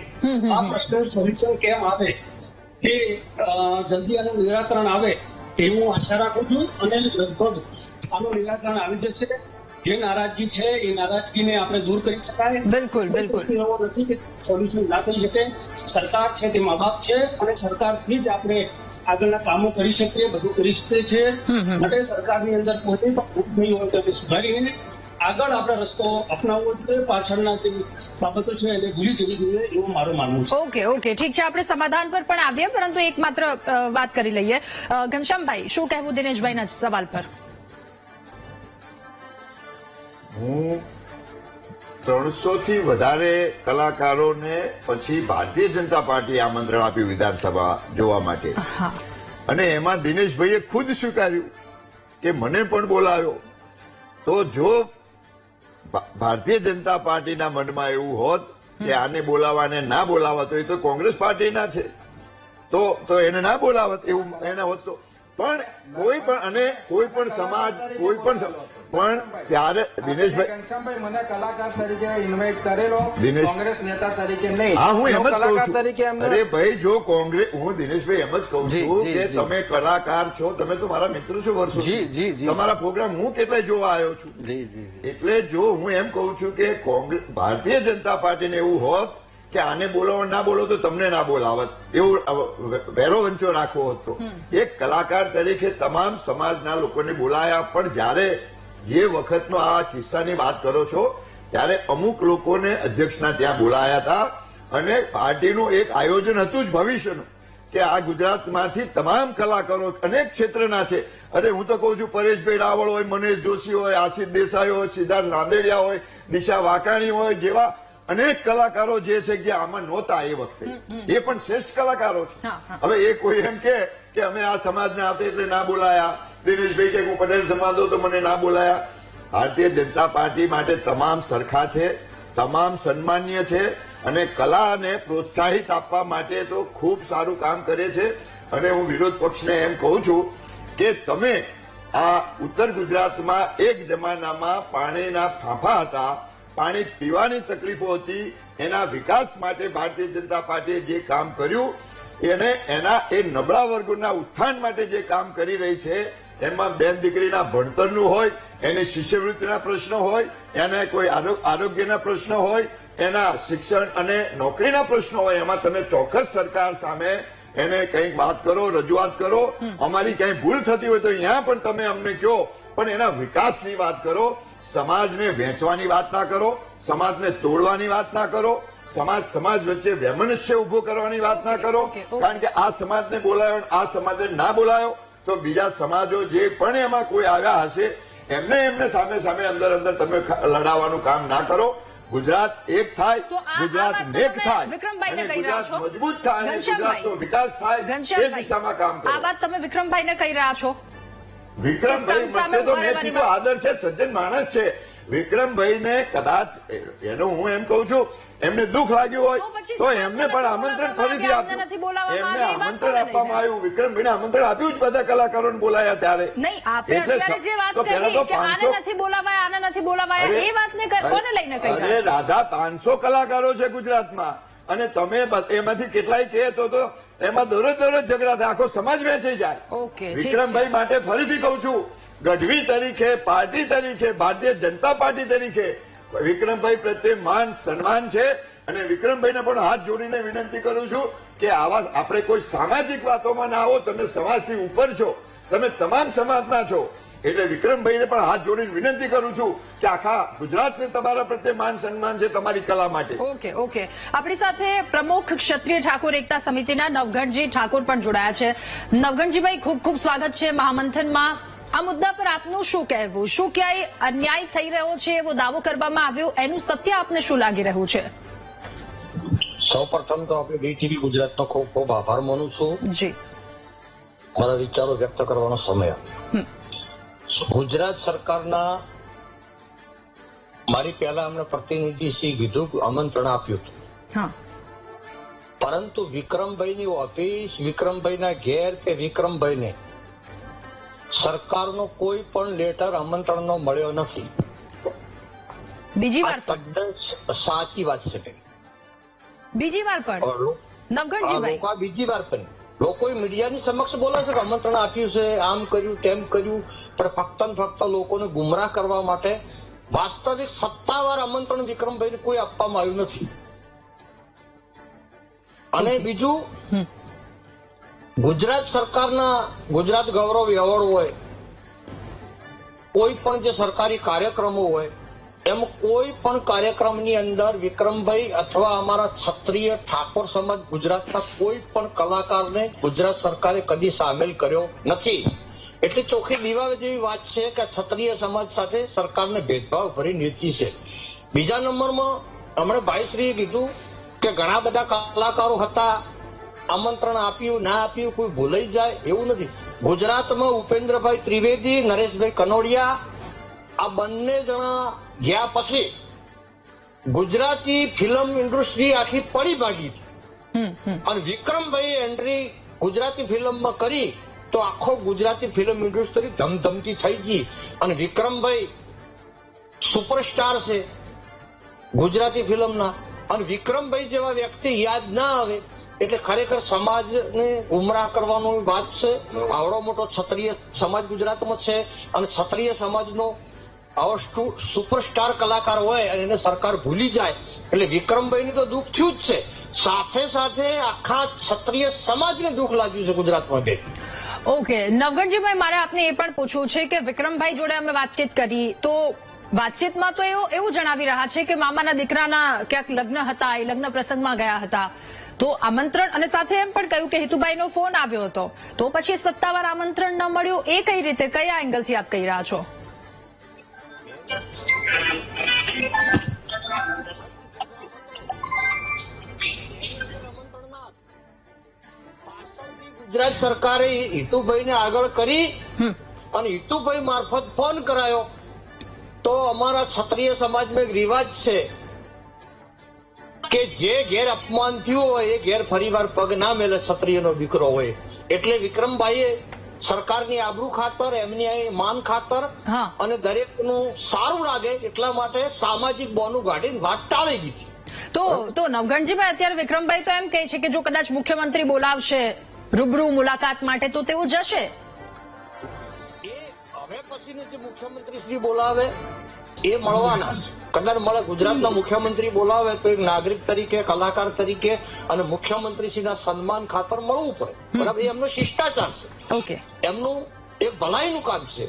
આ પ્રશ્નનું સોલ્યુશન કેમ આવે એ જલ્દી આનું નિરાકરણ આવે એવું હું આશા રાખું છું. અને લગભગ આનું નિરાકરણ આવી જશે. જે નારાજગી છે એ નારાજગીને આપણે દૂર કરી શકાય. બિલકુલ બિલકુલ. પ્રશ્ન એવો નથી કે સોલ્યુશન ના થઈ શકે. સરકાર છે તે મા બાપ છે અને સરકારથી જ આપણે આગળના કામો કરી શકીએ, બધું કરી શકીએ છીએ. માટે સરકારની અંદર કોઈ પણ ભૂલ થઈ હોય તો એને સુધારીને આગળ આપણે રસ્તો અપનાવવો જોઈએ. પાછળના જે બાબતો છે એને ભૂલી જવી જોઈએ એવું મારું માનવું છે. ઓકે ઓકે ઠીક છે. આપણે સમાધાન પર પણ આવીએ, પરંતુ એક માત્ર વાત કરી લઈએ. ઘનશ્યામભાઈ, શું કહેવું દિનેશભાઈના સવાલ પર? હું 300 થી વધારે કલાકારોને પછી ભારતીય જનતા પાર્ટીએ આમંત્રણ આપ્યું વિધાનસભા જોવા માટે, હા અને એમાં દિનેશભાઈએ ખુદ સ્વીકાર્યું કે મને પણ બોલાવ્યો. તો જો ભારતીય જનતા પાર્ટીના મનમાં એવું હોત કે આને બોલાવાને ના બોલાવત હોય તો કોંગ્રેસ પાર્ટીના છે તો એને ના બોલાવત એવું એના હોત. તો પણ કોઈ પણ અને કોઈ પણ સમાજ પણ ત્યારે દિનેશભાઈ, ઘનશ્યામભાઈ, મને કલાકાર તરીકે ઇન્વાઇટ કરેલો, દિનેશ- કોંગ્રેસ નેતા તરીકે નહીં. હા, હું એમ જ કહું કલાકાર છું. તરીકે એમને અરે ભાઈ, જો કોંગ્રેસ, હું દિનેશભાઈ એમ જ કહું જી, છું જી, કે જી. તમે કલાકાર છો, તમે તો મારા મિત્ર છો વર્ષો. જી, જી, જી. તમારા પ્રોગ્રામ હું કેટલાય જોવા આવ્યો છું. જી જી જી. એટલે જો હું એમ કહું છું કે કોંગ્રેસ, ભારતીય જનતા પાર્ટીને એવું હોત કે આને બોલાવો ના બોલો તો તમને ના બોલાવત, એવું વેરો વંચો રાખવો હતો. એક કલાકાર તરીકે તમામ સમાજના લોકોને બોલાયા, પણ જ્યારે જે વખતનો આ કિસ્સાની વાત કરો છો ત્યારે અમુક લોકોને અધ્યક્ષના ત્યાં બોલાયા હતા, અને પાર્ટીનું એક આયોજન હતું જ ભવિષ્યનું કે આ ગુજરાતમાંથી તમામ કલાકારો અનેક ક્ષેત્રના છે. અરે હું તો કહું છું, પરેશભાઈ રાવળ હોય, મનેશ જોશી હોય, આશિષ દેસાઈ હોય, સિદ્ધાર્થ રાંદેડિયા હોય, દિશા વાકાણી હોય, જેવા અનેક કલાકારો જે છે જે આમાં નહોતા એ વખતે, એ પણ શ્રેષ્ઠ કલાકારો છે. હવે એ કોઈ એમ કે અમે આ સમાજના હતા એટલે ના બોલાયા, દિનેશભાઈ કે હું પટેલ સમાજ તો મને ના બોલાયા. ભારતીય જનતા પાર્ટી માટે તમામ સરખા છે, તમામ સન્માનીય છે, અને કલાને પ્રોત્સાહિત આપવા માટે તો ખૂબ સારું કામ કરે છે. અને હું વિરોધ પક્ષને એમ કહું છું કે તમે આ ઉત્તર ગુજરાતમાં એક જમાનામાં પાણીના ફાંફા હતા, પાણી પીવાની તકલીફો હતી, એના વિકાસ માટે ભારતીય જનતા પાર્ટીએ જે કામ કર્યું એને એના એ નબળા વર્ગોના ઉત્થાન માટે જે કામ કરી રહી છે, એમાં બેન દીકરીના ભણતરનું હોય, એને શિષ્યવૃત્તિના પ્રશ્નો હોય, એને કોઈ આરોગ્યના પ્રશ્નો હોય, એના શિક્ષણ અને નોકરીના પ્રશ્નો હોય, એમાં તમે ચોક્કસ સરકાર સામે એને કંઈક વાત કરો, રજૂઆત કરો. અમારી કંઈ ભૂલ થતી હોય તો અહીંયા પણ તમે અમને કહો, પણ એના વિકાસની વાત કરો. સમાજને વેચવાની વાત ના કરો, સમાજને તોડવાની વાત ના કરો, સમાજ વચ્ચે વૈમનસ્ય ઉભો કરવાની વાત ના કરો. કારણ કે આ સમાજને બોલાયો, આ સમાજને ના બોલાયો તો બીજા સમાજો જે પણ એમાં કોઈ આવ્યા હશે એમને સામે અંદર તમે લડાવવાનું કામ ના કરો. ગુજરાત એક થાય, ગુજરાત નેક થાય, વિક્રમભાઈને અને કહી રહ્યા ગુજરાત છો? મજબૂત થાય, અને ગુજરાતનો વિકાસ થાય, એ દિશામાં કામ કરો. આ વાત તમે વિક્રમભાઈને કહી રહ્યા છો? વિક્રમભાઈ માટે તો મેં કીધું આદર છે, સજ્જન માણસ છે, વિક્રમભાઈને કદાચ એનું હું એમ કહું છું એમને દુઃખ લાગ્યું હોય તો પછી તો એમને પણ આમંત્રણ ફરીથી અમને નથી બોલાવવામાં આપ્યું. એમને આવી, એ વાત આમંત્રણ કોને આપવામાં આવ્યું. વિક્રમભાઈને આમંત્રણ આપ્યું જ બધા કલાકારોને બોલાયા ત્યારે. નહીં, આપણે એટલે અત્યારે જે વાત તો પહેલા કરી તો કે આને 500 નથી બોલાવાયા, આને નથી બોલાવાયા, એ વાતને કોને લઈને કહી રહ્યા અરે છો? રાધા, 500 કલાકારો છે ગુજરાતમાં અને તમે એમાંથી કેટલાય કહે તો એમાં દરરોજ ઝઘડા થાય, આખો સમાજ વેચાઈ જાય. ઓકે, ઠીક છે. વિક્રમભાઈ માટે ફરીથી કહું છું, ગઢવી તરીકે, પાર્ટી તરીકે, ભારતીય જનતા પાર્ટી તરીકે વિક્રમભાઈ પ્રત્યે માન સન્માન છે અને વિક્રમભાઈને પણ હાથ જોડીને વિનંતી કરું છું કે આવા આપણે કોઈ સામાજિક વાતોમાં ના આવો. તમે સમાજથી ઉપર છો, તમે તમામ સમાજના છો, એટલે વિક્રમભાઈને પણ હાથ જોડીને વિનંતી કરું છું કે આખા ગુજરાતને તમારા પ્રત્યે માન સન્માન છે તમારી કલા માટે. ઓકે. આપણી સાથે પ્રમુખ ક્ષત્રિય ઠાકોર એકતા સમિતિના નવઘણજી ઠાકોર પણ જોડાયા છે. નવઘણજીભાઈ, ખૂબ ખૂબ સ્વાગત છે મહામંથનમાં. આ મુદ્દા પર આપનું શું કહેવું? શું ક્યાંય અન્યાય થઈ રહ્યો છે એવો દાવો કરવામાં આવ્યો, એનું સત્ય આપને શું લાગી રહ્યું છે? સૌપ્રથમ તો આપણે ડીટીવી ગુજરાતનો ખૂબ ખૂબ આભાર માનું છું. જી, મારા વિચારો વ્યક્ત કરવાનો સમય. ગુજરાત સરકારના મારી પહેલા અમને પ્રતિનિધિશ્રી કીધું આમંત્રણ આપ્યું હતું, હા, પરંતુ વિક્રમભાઈની ઓફિસ, વિક્રમભાઈના ઘેર કે વિક્રમભાઈને સરકારનો કોઈ પણ લેટર આમંત્રણનો મળ્યો નથી. બીજી આ વાર પણ તદ્દન સાચી વાત છે. બીજી વાર પણ નવઘણજીભાઈ, લોકો બીજી વાર પણ લોકો મીડિયાની સમક્ષ બોલે છે કે આમંત્રણ આપ્યું છે, આમ કર્યું તેમ કર્યું, પણ ફક્ત ને ફક્ત લોકોને ગુમરાહ કરવા માટે વાસ્તવિક સત્તાવાર આમંત્રણ વિક્રમભાઈને કોઈ આપવામાં આવ્યું નથી. અને બીજું, ગુજરાત સરકારના ગુજરાત ગૌરવ એવોર્ડ હોય, કોઈ પણ જે સરકારી કાર્યક્રમો હોય, એમ કોઈ પણ કાર્યક્રમની અંદર વિક્રમભાઈ અથવા અમારા ક્ષત્રિય ઠાકોર સમાજ ગુજરાતના કોઈ પણ કલાકારને ગુજરાત સરકારે કદી સામેલ કર્યો નથી. એટલે ચોખ્ખી દીવાવે જેવી વાત છે કે ક્ષત્રિય સમાજ સાથે સરકારને ભેદભાવ ભરી નીતિ છે. બીજા નંબરમાં હમણાં ભાઈશ્રીએ કીધું કે ઘણા બધા કલાકારો હતા, આમંત્રણ આપ્યું ના આપ્યું કોઈ ભૂલાઈ જાય એવું નથી. ગુજરાતમાં ઉપેન્દ્રભાઈ ત્રિવેદી, નરેશભાઈ કનોડિયા આ બંને જણા ગયા પછી ગુજરાતી ફિલ્મ ઇન્ડસ્ટ્રી આખી પડી ભાગી અને વિક્રમભાઈ એન્ટ્રી ગુજરાતી ફિલ્મમાં કરી તો આખો ગુજરાતી ફિલ્મ ઇન્ડસ્ટ્રી ધમધમતી થઈ ગઈ અને વિક્રમભાઈ સુપરસ્ટાર છે ગુજરાતી ફિલ્મના. અને વિક્રમભાઈ જેવા વ્યક્તિ યાદ ના આવે એટલે ખરેખર સમાજને ગુમરાહ કરવાની વાત છે. આવડો મોટો ક્ષત્રિય સમાજ ગુજરાતમાં છે અને ક્ષત્રિય સમાજનો આવો સુપરસ્ટાર કલાકાર હોય અને એને સરકાર ભૂલી જાય એટલે વિક્રમભાઈને તો દુઃખ થયું જ છે, સાથે સાથે આખા ક્ષત્રિય સમાજને દુઃખ લાગ્યું છે ગુજરાતમાં. ઓકે નવઘણજીભાઈ, મારે આપને એ પણ પૂછવું છે કે વિક્રમભાઈ જોડે અમે વાતચીત કરી તો વાતચીતમાં તો એવું જણાવી રહ્યા છે કે મામાના દીકરાના ક્યાંક લગ્ન હતા, એ લગ્ન પ્રસંગમાં ગયા હતા, તો આમંત્રણ, અને સાથે એમ પણ કહ્યું કે હિતુભાઈનો ફોન આવ્યો હતો, તો પછી સત્તાવાર આમંત્રણ ન મળ્યું એ કઈ રીતે, કયા એંગલથી આપ કહી રહ્યા છો? ગુજરાત સરકારે હિતુભાઈને આગળ કરી અને હિતુભાઈ મારફત ફોન કરાયો તો અમારા ક્ષત્રિય સમાજમાં એક રિવાજ છે કે જે ઘેર અપમાન થયું હોય એ ઘેર ફરીવાર પગ ના મેલે ક્ષત્રિયનો દીકરો હોય. એટલે વિક્રમભાઈએ સરકારની આબરૂ ખાતર, એમની માન ખાતર અને દરેકનું સારું લાગે એટલા માટે સામાજિક બોનું કાઢીને વાત ટાળી દીધી. તો નવઘણજીભાઈ, અત્યારે વિક્રમભાઈ તો એમ કહે છે કે જો કદાચ મુખ્યમંત્રી બોલાવશે રૂબરૂ મુલાકાત માટે તો તેઓ જશે. એ હવે પછીનું જે મુખ્યમંત્રી શ્રી બોલાવે એ મળવાના, કદાચ મળે. ગુજરાતના મુખ્યમંત્રી બોલાવે તો એક નાગરિક તરીકે, કલાકાર તરીકે અને મુખ્યમંત્રીશ્રીના સન્માન ખાતર મળવું પડે, બરાબર? એ એમનો શિષ્ટાચાર છે. ઓકે, એમનું એક ભલાઈનું કામ છે.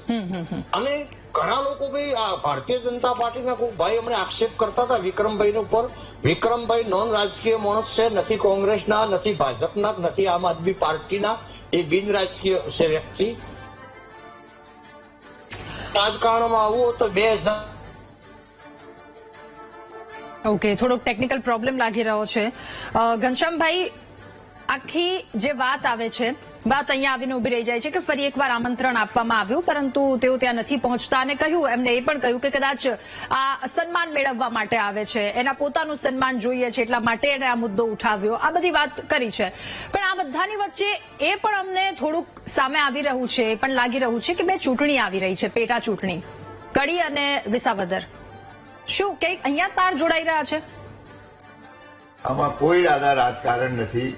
અને ઘણા લોકો ભાઈ આ ભારતીય જનતા પાર્ટીના કોઈ ભાઈ અમને આક્ષેપ કરતા હતા વિક્રમભાઈ ઉપર. વિક્રમભાઈ નોન રાજકીય માણસ છે, નથી કોંગ્રેસના, નથી ભાજપના, નથી આમ આદમી પાર્ટીના, એ બિન રાજકીય છે વ્યક્તિ. રાજકારણમાં આવું તો 2000 ઓકે, થોડોક ટેકનિકલ પ્રોબ્લેમ લાગી રહ્યો છે. ઘનશ્યામભાઈ, આખી જે વાત આવે છે, વાત અહીંયા આવીને ઉભી રહી જાય છે કે ફરી એકવાર આમંત્રણ આપવામાં આવ્યું, પરંતુ તેઓ ત્યાં નથી પહોંચતા. અને કહ્યું, એમને એ પણ કહ્યું કે કદાચ આ સન્માન મેળવવા માટે આવે છે, એના પોતાનું સન્માન જોઈએ છે, એટલા માટે એને આ મુદ્દો ઉઠાવ્યો, આ બધી વાત કરી છે. પણ આ બધાની વચ્ચે એ પણ અમને થોડુંક સામે આવી રહ્યું છે, એ પણ લાગી રહ્યું છે કે બે ચૂંટણી આવી રહી છે, પેટા ચૂંટણી, કડી અને વિસાવદર. શું કંઈક અહીંયા તાર જોડાઈ રહ્યા છે? આમાં કોઈ રાધા રાજકારણ નથી.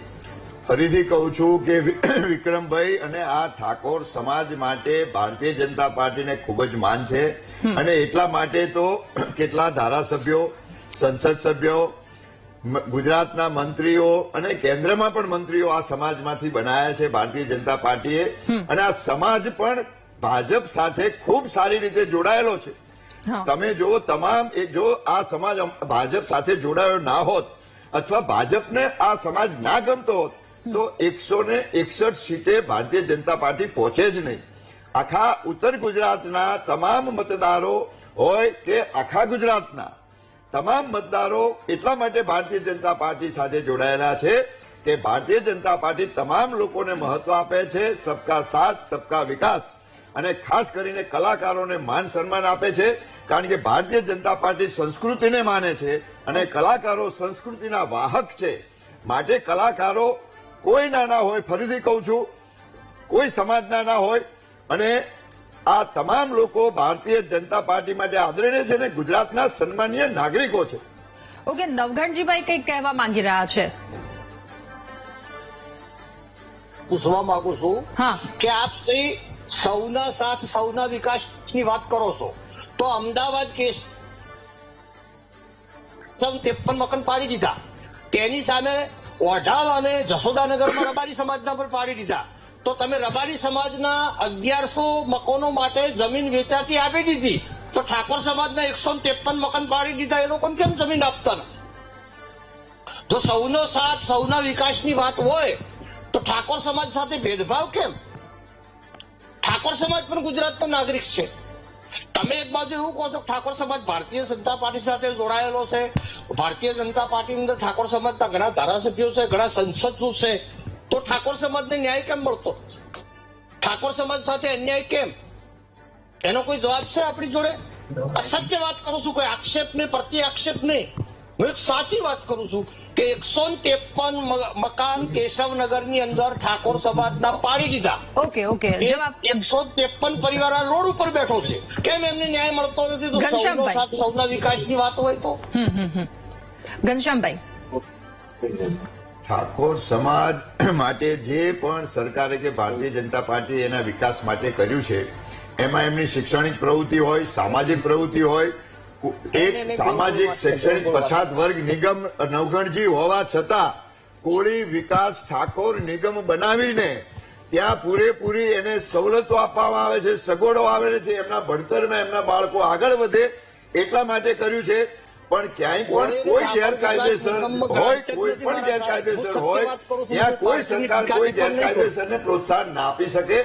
ફરીથી કહું છું કે વિક્રમભાઈ અને આ ઠાકોર સમાજ માટે ભારતીય જનતા પાર્ટીને ખૂબ જ માન છે, અને એટલા માટે તો કેટલા ધારાસભ્યો, સંસદ સભ્યો, ગુજરાતના મંત્રીઓ અને કેન્દ્રમાં પણ મંત્રીઓ આ સમાજમાંથી બનાયા છે ભારતીય જનતા પાર્ટીએ. અને આ સમાજ પણ ભાજપ સાથે ખૂબ સારી રીતે જોડાયેલો છે. તમે જો જો આ સમાજ ભાજપ સાથે જોડાયો ના હોત અથવા ભાજપને આ સમાજ ના ગમતો હોત તો 161 સીટે ભારતીય જનતા પાર્ટી પહોંચે જ નહીં. આખા ઉત્તર ગુજરાતના તમામ મતદારો હોય કે આખા ગુજરાતના તમામ મતદારો એટલા માટે ભારતીય જનતા પાર્ટી સાથે જોડાયેલા છે કે ભારતીય જનતા પાર્ટી તમામ લોકોને મહત્વ આપે છે, સબકા સાથ સબકા વિકાસ, અને ખાસ કરીને કલાકારોને માન સન્માન આપે છે. કારણ કે ભારતીય જનતા પાર્ટી સંસ્કૃતિને માને છે અને કલાકારો સંસ્કૃતિના વાહક છે. માટે કલાકારો કોઈ નાના હોય, ફરીથી કહું છું, કોઈ સમાજના ના હોય, અને આ તમામ લોકો ભારતીય જનતા પાર્ટી માટે આદરણીય છે અને ગુજરાતના સન્માનીય નાગરિકો છે. ઓકે, નવઘણજીભાઈ કંઈક કહેવા માંગી રહ્યા છે. પૂછવા માંગુ છું હા, કે આપ શ્રી સૌના સાથ સૌના વિકાસની વાત કરો છો, તો અમદાવાદ કેસ 53 મકાન પાડી દીધા, તેની સામે ઓઢાલ અને જશોદાનગરમાં રબારી સમાજના પર પાડી દીધા. તો તમે રબારી સમાજના 1100 મકાનો માટે જમીન વેચાતી આપી દીધી, તો ઠાકોર સમાજના 153 મકાન પાડી દીધા. એ લોકોને કેમ જમીન આપતા નથી? જો સૌનો સાથ સૌના વિકાસની વાત હોય તો ઠાકોર સમાજ સાથે ભેદભાવ કેમ? ઠાકોર સમાજ પણ ગુજરાતનો નાગરિક છે. તમે એક બાજુ એવું કહો છો ઠાકોર સમાજ ભારતીય જનતા પાર્ટી સાથે જોડાયેલો છે, ભારતીય જનતા પાર્ટીની અંદર ઠાકોર સમાજના ઘણા ધારાસભ્યો છે, ઘણા સંસદો છે, તો ઠાકોર સમાજને ન્યાય કેમ મળતો? ઠાકોર સમાજ સાથે અન્યાય કેમ? એનો કોઈ જવાબ છે આપણી જોડે? અસત્ય વાત કરું છું, કોઈ આક્ષેપ નહીં, પ્રતિ આક્ષેપ નહીં. હું એક સાચી વાત કરું છું કે 153 મકાન કેશવનગરની અંદર ઠાકોર સમાજના પાડી દીધા. ઓકે ઓકે, જવાબ 153 પરિવાર આ રોડ ઉપર બેઠો છે, કેમ એમને ન્યાય મળતો નથી? તો સૌનો સાથ સૌના વિકાસની વાત હોય તો. ઘનશ્યામભાઈ, ઠાકોર સમાજ માટે જે પણ સરકારે કે ભારતીય જનતા પાર્ટી એના વિકાસ માટે કર્યું છે, એમાં એમની શૈક્ષણિક પ્રવૃત્તિ હોય, સામાજિક પ્રવૃત્તિ હોય, એક સામાજિક શૈક્ષણિક પછાત વર્ગ નિગમ નવઘણજી હોવા છતાં કોળી વિકાસ ઠાકોર નિગમ બનાવીને ત્યાં પૂરેપૂરી એને સવલતો આપવામાં આવે છે, સગવડો આવે છે, એમના ભણતરમાં એમના બાળકો આગળ વધે એટલા માટે કર્યું છે. પણ ક્યાંય પણ કોઈ ગેરકાયદેસર હોય, કોઈ પણ ગેરકાયદેસર હોય, ત્યાં કોઈ સરકાર કોઈ ગેરકાયદેસરને પ્રોત્સાહન ના આપી શકે.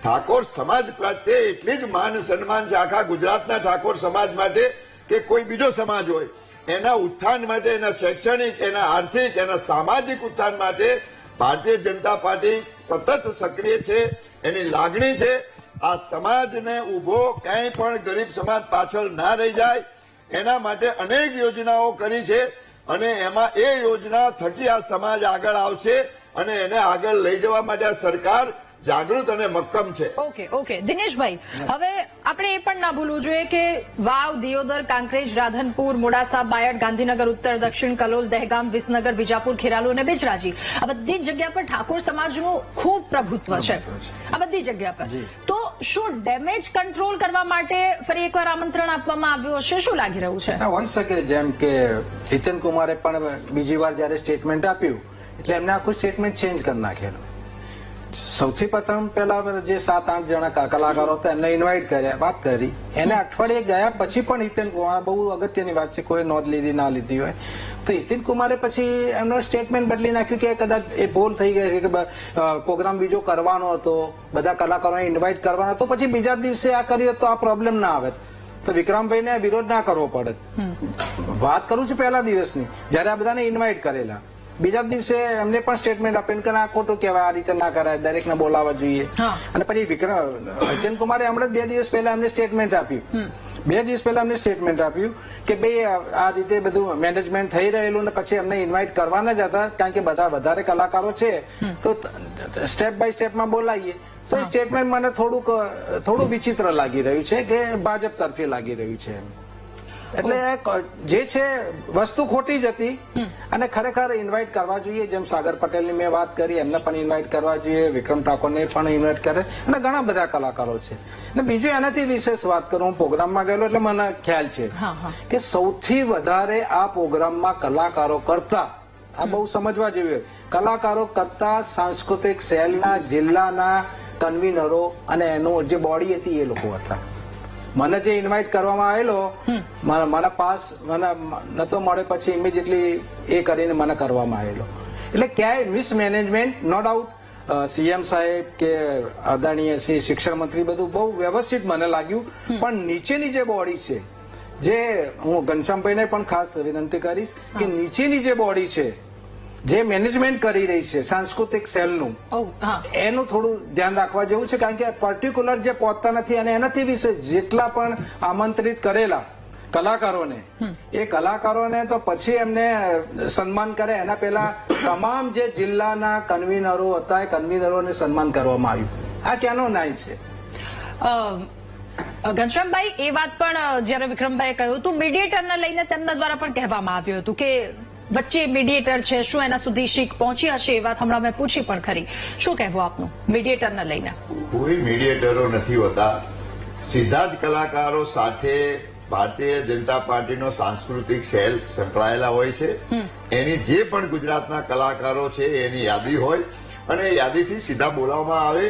ઠાકોર સમાજ પ્રત્યે એટલી જ માન સન્માન છે આખા ગુજરાતના ઠાકોર સમાજ માટે કે કોઈ બીજો સમાજ હોય. એના ઉત્થાન માટે, એના શૈક્ષણિક, એના આર્થિક, એના સામાજિક ઉત્થાન માટે ભારતીય જનતા પાર્ટી સતત સક્રિય છે. એની લાગણી છે આ સમાજને ઉભો, ક્યાંય પણ ગરીબ સમાજ પાછળ ના રહી જાય એના માટે અનેક યોજનાઓ કરી છે, અને એમાં એ યોજના થકી આ સમાજ આગળ આવશે અને એને આગળ લઈ જવા માટે આ સરકાર જાગૃત અને મક્કમ છે. ઓકે ઓકે, દિનેશભાઈ, હવે આપણે એ પણ ના ભૂલવું જોઈએ કે વાવ, દિયોદર, કાંકરેજ, રાધનપુર, મોડાસા, બાયડ, ગાંધીનગર ઉત્તર, દક્ષિણ, કલોલ, દહેગામ, વિસનગર, વિજાપુર, ખેરાલુ અને બેચરાજી, આ બધી જગ્યા પર ઠાકોર સમાજનું ખૂબ પ્રભુત્વ છે, આ બધી જગ્યા પર. તો શું ડેમેજ કંટ્રોલ કરવા માટે ફરી એકવાર આમંત્રણ આપવામાં આવ્યું હશે? શું લાગી રહ્યું છે? હોઈ શકે, જેમ કે હિતેન કુમારે પણ બીજી વાર જયારે સ્ટેટમેન્ટ આપ્યું એટલે એમને આખું સ્ટેટમેન્ટ ચેન્જ કરી નાખેલું. સૌથી પ્રથમ પહેલા જે 7-8 જણા કલાકારો હતા એમને ઇન્વાઇટ કર્યા, વાત કરી, એને અઠવાડિયે ગયા પછી પણ હિતેન કુમાર, બહુ અગત્યની વાત છે, કોઈ નોંધ લીધી ના લીધી હોય તો હિતેન કુમારે પછી એમનો સ્ટેટમેન્ટ બદલી નાખ્યું કે કદાચ એ ભૂલ થઈ ગઈ છે કે પ્રોગ્રામ બીજો કરવાનો હતો, બધા કલાકારોને ઇન્વાઇટ કરવાનો હતો, પછી બીજા દિવસે આ કર્યું તો આ પ્રોબ્લેમ ના આવે, તો વિક્રમભાઈને વિરોધ ના કરવો પડે. વાત કરું છું પહેલા દિવસની, જયારે આ બધાને ઇન્વાઇટ કરેલા, બીજા દિવસે એમને પણ સ્ટેટમેન્ટ આપ્યું કે આ ખોટું કહેવાય, આ રીતે ના કરાય, દરેકને બોલાવવા જોઈએ. હા. અને પછી અજયન કુમારે હમણાં 2 દિવસ પહેલા એમને સ્ટેટમેન્ટ આપ્યું. 2 દિવસ પહેલા અમને સ્ટેટમેન્ટ આપ્યું કે ભાઈ આ રીતે બધું મેનેજમેન્ટ થઈ રહેલું ને પછી અમને ઇન્વાઇટ કરવાના જ હતા, કારણ કે બધા વધારે કલાકારો છે તો સ્ટેપ બાય સ્ટેપમાં બોલાવીએ. તો એ સ્ટેટમેન્ટ મને થોડું વિચિત્ર લાગી રહ્યું છે કે ભાજપ તરફી લાગી રહ્યું છે. એટલે જે છે વસ્તુ ખોટી જ હતી અને ખરેખર ઇન્વાઇટ કરવા જોઈએ. જેમ સાગર પટેલની મેં વાત કરી, એમને પણ ઇન્વાઇટ કરવા જોઈએ, વિક્રમ ઠાકોરને પણ ઇન્વાઇટ કરે અને ઘણા બધા કલાકારો છે. અને બીજું એનાથી વિશેષ વાત કરું, હું પ્રોગ્રામમાં ગયેલો એટલે મને ખ્યાલ છે કે સૌથી વધારે આ પ્રોગ્રામમાં કલાકારો કરતા, આ બહુ સમજવા જેવું, કલાકારો કરતા સાંસ્કૃતિક સેલના જિલ્લાના કન્વીનરો અને એનું જે બોડી હતી એ લોકો હતા. મને જે ઇન્વાઇટ કરવામાં આવેલો, મારા પાસ મને નતો મળે, પછી ઇમિડિયેટલી એ કરીને મને કરવામાં આવેલો. એટલે ક્યાંય મિસમેનેજમેન્ટ નો ડાઉટ. સીએમ સાહેબ કે આદરણીય શ્રી શિક્ષણ મંત્રી બધું બહુ વ્યવસ્થિત મને લાગ્યું, પણ નીચેની જે બોડી છે, જે હું ઘનશ્યામભાઈને પણ ખાસ વિનંતી કરીશ કે નીચેની જે બોડી છે જે મેનેજમેન્ટ કરી રહી છે સાંસ્કૃતિક સેલનું, એનું થોડું ધ્યાન રાખવા જેવું છે. કારણ કે પર્ટિક્યુલર જે પહોંચતા નથી અને એનાથી વિશે જેટલા પણ આમંત્રિત કરેલા કલાકારોને, એ કલાકારોને તો પછી એમને સન્માન કરે એના પહેલા તમામ જે જિલ્લાના કન્વીનરો હતા એ કન્વીનરોને સન્માન કરવામાં આવ્યું. આ ક્યાંનો ન્યાય છે? ઘનશ્યામભાઈ, એ વાત પણ જયારે વિક્રમભાઈએ કહ્યું હતું, મીડિયેટરને લઈને તેમના દ્વારા પણ કહેવામાં આવ્યું હતું કે વચ્ચે મીડિયેટર છે, શું એના સુધી શીખ પહોંચી હશે? એ વાત હમણાં મેં પૂછી પણ ખરી. શું કહેવું આપનું મીડિયેટરને લઈને? કોઈ મીડિયેટરો નથી હોતા, સીધા જ કલાકારો સાથે ભારતીય જનતા પાર્ટીનો સાંસ્કૃતિક સેલ સંકળાયેલા હોય છે. એની જે પણ ગુજરાતના કલાકારો છે એની યાદી હોય અને એ યાદીથી સીધા બોલાવવામાં આવે.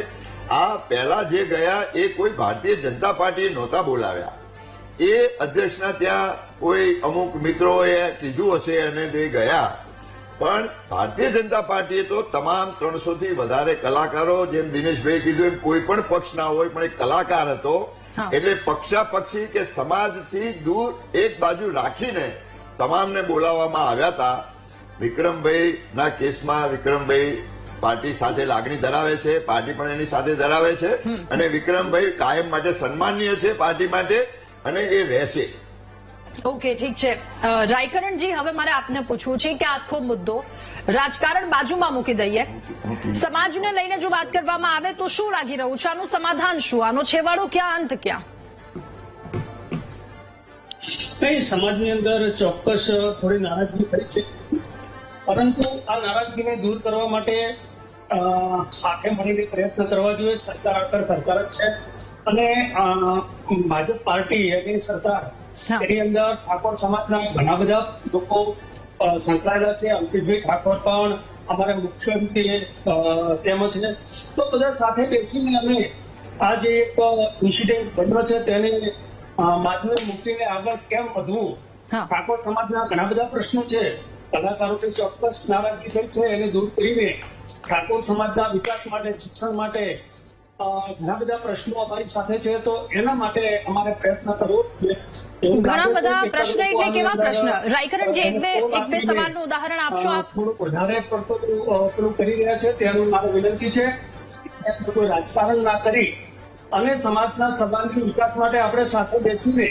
આ પહેલા જે ગયા એ કોઈ ભારતીય જનતા પાર્ટીએ નહોતા બોલાવ્યા, એ અધ્યક્ષના ત્યાં કોઈ અમુક મિત્રોએ કીધું હશે અને તે ગયા. પણ ભારતીય જનતા પાર્ટીએ તો તમામ 300 થી વધારે કલાકારો, જેમ દિનેશભાઈ કીધું એમ કોઈ પણ પક્ષ ના હોય પણ એક કલાકાર હતો, એટલે પક્ષાપક્ષી કે સમાજથી દૂર એક બાજુ રાખીને તમામને બોલાવવામાં આવ્યા હતા. વિક્રમભાઈ ના કેસમાં વિક્રમભાઈ પાર્ટી સાથે લાગણી ધરાવે છે, પાર્ટી પણ એની સાથે ધરાવે છે અને વિક્રમભાઈ કાયમ માટે સન્માનીય છે પાર્ટી માટે અને એ રહેશે. ઓકે, ઠીક છે. રાયકરણજી, હવે મારે આપને પૂછવું છે કે આખો મુદ્દો રાજકારણ બાજુમાં મૂકી દઈએ, સમાજને લઈને જો વાત કરવામાં આવે તો શું લાગી રહ્યું છે? આનું સમાધાન શું? આનો છેવાડો ક્યાં, અંત ક્યાં? નહીં, સમાજની અંદર ચોક્કસ થોડી નારાજગી થઈ છે, પરંતુ આ નારાજગીને દૂર કરવા માટે સાથે મળીને પ્રયત્ન કરવા જોઈએ. સરકાર આખર સરકાર જ છે અને ભાજપ પાર્ટી એની સરકાર, એની અંદર ઠાકોર સમાજના ઘણા બધા લોકો સંકળાયેલા છે. અંકિશભાઈ ઠાકોર પણ અમારા મુખ્યમંત્રી તેમજ છે. તો બધા સાથે બેસીને અમે આ જે એક ઇન્સિડન્ટ બન્યો છે તેને માધ્યમ મૂકીને આગળ કેમ વધવું. ઠાકોર સમાજના ઘણા બધા પ્રશ્નો છે, કલાકારોની ચોક્કસ નારાજગી થઈ છે, એને દૂર કરીને ઠાકોર સમાજના વિકાસ માટે, શિક્ષણ માટે ઘણા બધા પ્રશ્નો અમારી સાથે છે. તો એના માટે અમારે પ્રયત્ન કરવો. ઘણા બધા પ્રશ્નો એટલે કેવા પ્રશ્ન? રાયકરણજી, એક બે સવાલનું ઉદાહરણ આપશો આપ? થોડુંક વધારે પડતું કરી રહ્યા છે, તેનું મારી વિનંતી છે કોઈ રાજકારણ ના કરી અને સમાજના સર્વાંગી વિકાસ માટે આપણે સાથે બેસીને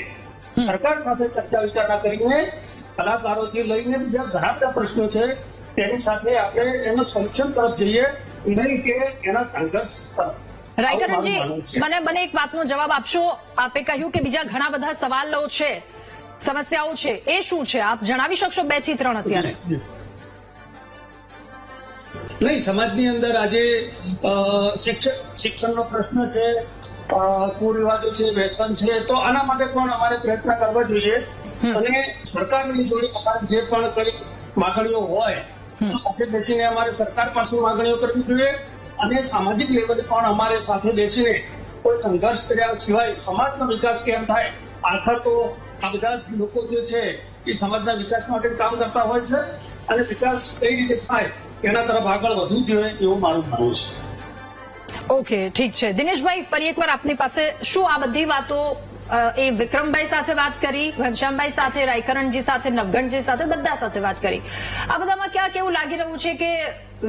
સરકાર સાથે ચર્ચા વિચારણા કરીને કલાકારોથી લઈને બીજા ઘણા બધા પ્રશ્નો છે તેની સાથે આપણે એના સોલ્યુશન તરફ જઈએ, નહીં કે એના સંઘર્ષ તરફ. રાયકરણજી, મને એક વાતનો જવાબ આપશો? આપે કહ્યું કે બીજા ઘણા બધા સવાલો છે, સમસ્યાઓ છે, એ શું છે? આપ જણાવી શકશો 2 થી 3 અત્યારે? નહીં, સમાજની અંદર આજે શિક્ષણનો પ્રશ્ન છે, કુરિવાજો છે, વ્યસન છે, તો આના માટે પણ અમારે પ્રયત્ન કરવા જોઈએ અને સરકારની જોડે અમારે જે પણ કઈ માગણીઓ હોય સાથે બેસીને અમારે સરકાર પાસે માગણીઓ કરવી જોઈએ અને સામાજિક લેવલે પણ અમારે સાથે બેસીને કોઈ સંઘર્ષ કર્યા સિવાય સમાજનો વિકાસ કેમ થાય. આખર તો આ બધા લોકો જે છે એ સમાજના વિકાસ માટે જ કામ કરતા હોય છે અને વિકાસ કઈ રીતે થાય એના તરફ આગળ વધવું જોઈએ એવું મારું માનવું છે. ઓકે, ઠીક છે. દિનેશભાઈ, ફરી એકવાર આપની પાસે, શું આ બધી વાતો એ વિક્રમભાઈ સાથે વાત કરી, ઘનશ્યામભાઈ સાથે, રાયકરણજી સાથે, નવગણજી સાથે, બધા સાથે વાત કરી. આ બધામાં ક્યાંક એવું લાગી રહ્યું છે કે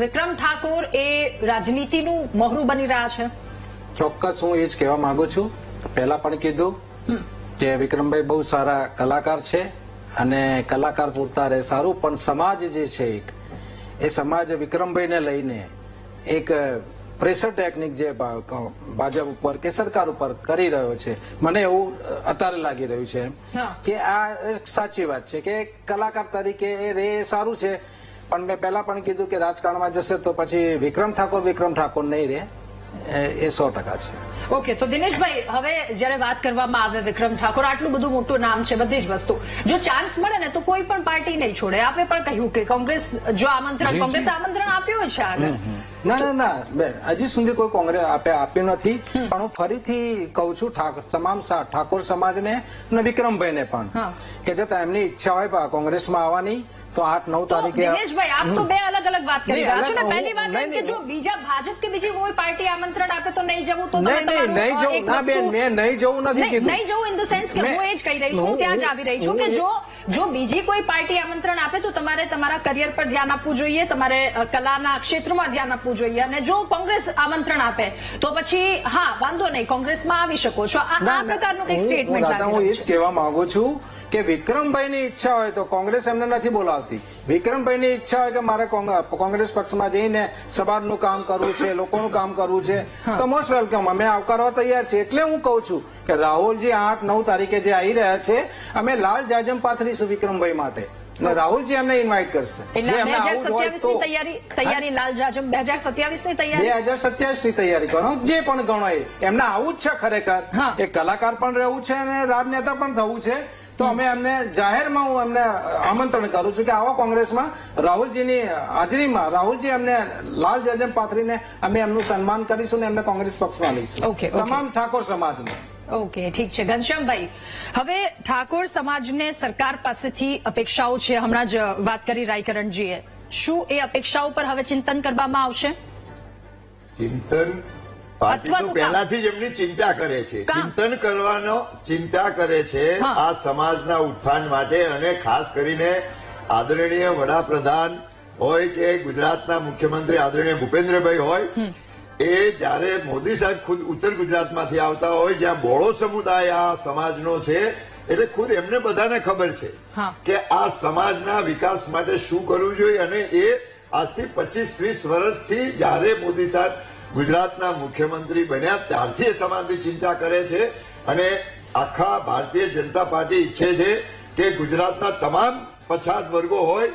વિક્રમ ઠાકોર એ રાજનીતિનું મોહરું બની રહ્યા છે. ચોક્કસ હું એ જ કહેવા માંગુ છું. પહેલા પણ કીધું કે વિક્રમભાઈ બહુ સારા કલાકાર છે અને કલાકાર પૂરતા રહે સારું, પણ સમાજ જે છે એ સમાજ વિક્રમભાઈને લઈને એક પ્રેશર ટેકનિક જે ભાજપ ઉપર કે સરકાર ઉપર કરી રહ્યો છે, મને એવું અત્યારે લાગી રહ્યું છે કે આ એક સાચી વાત છે કે કલાકાર તરીકે એ રે સારું છે, પણ મેં પહેલા પણ કીધું કે રાજકારણમાં જશે તો પછી વિક્રમ ઠાકોર નહીં રહે, એ 100% છે. ઓકે, તો દિનેશભાઈ, હવે જયારે વાત કરવામાં આવે વિક્રમ ઠાકોર, આટલું બધું મોટું નામ છે, બધી જ વસ્તુ, જો ચાન્સ મળે ને તો કોઈ પણ પાર્ટી નહીં છોડે. આપે પણ કહ્યું કે કોંગ્રેસે આમંત્રણ આપ્યું છે આગળ. ના બેન, હજી સુધી કોઈ કોંગ્રેસ આપ્યું નથી, પણ હું ફરીથી કહું છું તમામ ઠાકોર સમાજને અને વિક્રમભાઈને પણ કે જો એમની ઈચ્છા હોય કોંગ્રેસમાં આવવાની તો 8-9 તારીખે. દિનેશભાઈ, આપ તો બે અલગ અલગ વાત કરી રહ્યા છો ને. પહેલી વાત એમ કે જો બીજા ભાજપ કે બીજી કોઈ પાર્ટી આમંત્રણ આપે તો નહીં જવું, તો નહીં જવું. ના બેન, મેં નહીં જવું નથી કીધું. નહીં જવું ઇન ધ સેન્સ કે હું એ જ કહી રહી છું, હું ત્યાં જ આવી રહી છું કે જો બીજી કોઈ પાર્ટી આમંત્રણ આપે તો તમારે તમારા કરિયર પર ધ્યાન આપવું જોઈએ, તમારે કલાના ક્ષેત્રમાં ધ્યાન આપવું જોઈએ, અને જો કોંગ્રેસ આમંત્રણ આપે તો પછી હા વાંધો નહીં, કોંગ્રેસમાં આવી શકો છો. આ પ્રકારનું કંઈક સ્ટેટમેન્ટ. હું એ જ કહેવા માંગુ છું કે વિક્રમભાઈની ઈચ્છા હોય તો કોંગ્રેસ એમને નથી બોલાવતી. વિક્રમભાઈની ઈચ્છા હોય કે મારે કોંગ્રેસ પક્ષમાં જઈને સમાજનું કામ કરવું છે, લોકોનું કામ કરવું છે, તો મોસ્ટ વેલકમ, અમે આવકારવા તૈયાર છે. એટલે હું કહું છું કે રાહુલજી 8-9 તારીખે જે આવી રહ્યા છે, અમે લાલ જાજમ પાથરીશું વિક્રમભાઈ માટે. રાહુલજી એમને ઇન્વાઇટ કરશે. 2027 લાલ જાજમ 2027 ની તૈયારી 2027 ની તૈયારી કરો, જે પણ ગણો એમને આવું જ છે. ખરેખર એક કલાકાર પણ રહેવું છે અને રાજનેતા પણ થવું છે, તો અમે એમને જાહેરમાં હું એમને આમંત્રણ કરું છું કે આવા કોંગ્રેસમાં રાહુલજીની હાજરીમાં રાહુલજી એમને લાલ જાજમ પાથરીને અમે એમનું સન્માન કરીશું ને એમને કોંગ્રેસ પક્ષમાં લઈશું, તમામ ઠાકોર સમાજને. ઓકે, ઠીક છે. ઘનશ્યામભાઈ, હવે ઠાકોર સમાજને સરકાર પાસેથી અપેક્ષાઓ છે, હમણાં જ વાત કરી રાયકરણજીએ, શું એ અપેક્ષાઓ પર હવે ચિંતન કરવામાં આવશે? ચિંતન પાર્ટી તો પહેલાથી જ એમની ચિંતા કરે છે, ચિંતન કરવાનો ચિંતા કરે છે આ સમાજના ઉત્થાન માટે, અને ખાસ કરીને આદરણીય વડાપ્રધાન હોય કે ગુજરાતના મુખ્યમંત્રી આદરણીય ભૂપેન્દ્રભાઈ હોય, એ જયારે મોદી સાહેબ ખુદ ઉત્તર ગુજરાતમાંથી આવતા હોય, જ્યાં બોળો સમુદાય આ સમાજનો છે, એટલે ખુદ એમને બધાને ખબર છે કે આ સમાજના વિકાસ માટે શું કરવું જોઈએ, અને એ આજથી 25-30 વર્ષથી જયારે મોદી સાહેબ ગુજરાતના મુખ્યમંત્રી બન્યા ત્યારથી એ સમાજની ચિંતા કરે છે. અને આખા ભારતીય જનતા પાર્ટી ઈચ્છે છે કે ગુજરાતના તમામ પછાત વર્ગો હોય,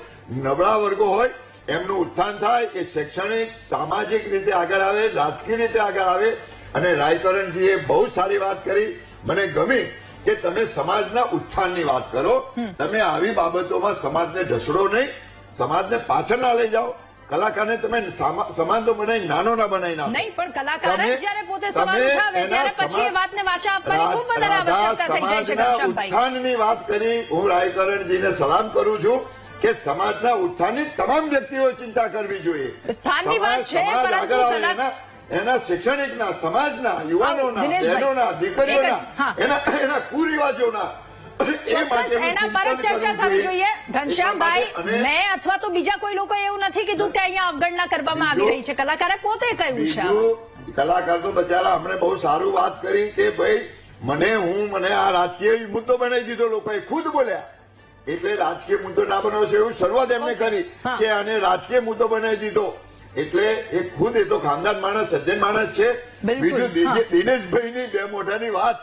નબળા વર્ગો હોય, એમનું ઉત્થાન થાય, એ શૈક્ષણિક સામાજિક રીતે આગળ આવે, રાજકીય રીતે આગળ આવે. અને રાયકરણજીએ બહુ સારી વાત કરી, મને ગમી કે તમે સમાજના ઉત્થાનની વાત કરો, તમે આવી બાબતોમાં સમાજને ઢસડો નહીં, સમાજને પાછળ ના લઈ જાઓ. કલાકારને તમે સમાન તો બનાવી નાનો ના બનાવી નાખો નહીં, પણ કલાકાર જ જ્યારે પોતે સવાલ ઉઠાવે ત્યારે પછી એ વાતને વાચા આપવાની ખૂબ વધારે આવશ્યકતા થઈ જાય છે. ઘનશ્યામભાઈ, ઉત્થાનની વાત કરી, હું રાયકરણજીને સલામ કરું છું કે સમાજના ઉત્થાનની તમામ વ્યક્તિઓ ચિંતા કરવી જોઈએ. ઉત્થાનની વાત છે, પરંતુ એના શૈક્ષણિકના, સમાજના, યુવાનોના, બહેનોના, દીકરીઓના, એના કુરિવાજોના, એના પર જ ચર્ચા થવી જોઈએ. ઘનશ્યામભાઈ, મેં અથવા તો બીજા કોઈ લોકો એવું નથી કીધું કે અહીંયા અવગણના કરવામાં આવી રહી છે, કલાકારે પોતે કહ્યું છે. કલાકાર તો બચારા હમણે બહુ સારું વાત કરી કે ભાઈ મને આ રાજકીય મુદ્દો બનાવી દીધો, લોકોએ ખુદ બોલ્યા. એટલે રાજકીય મુદ્દો ના બનાવશે એવું શરૂઆત એમને કરી કે આને રાજકીય મુદ્દો બનાવી દીધો. એટલે એ ખુદ એ તો ખાનદાન માણસ, સજ્જન માણસ છે. બીજું દિનેશભાઈની બે મોઢાની વાત,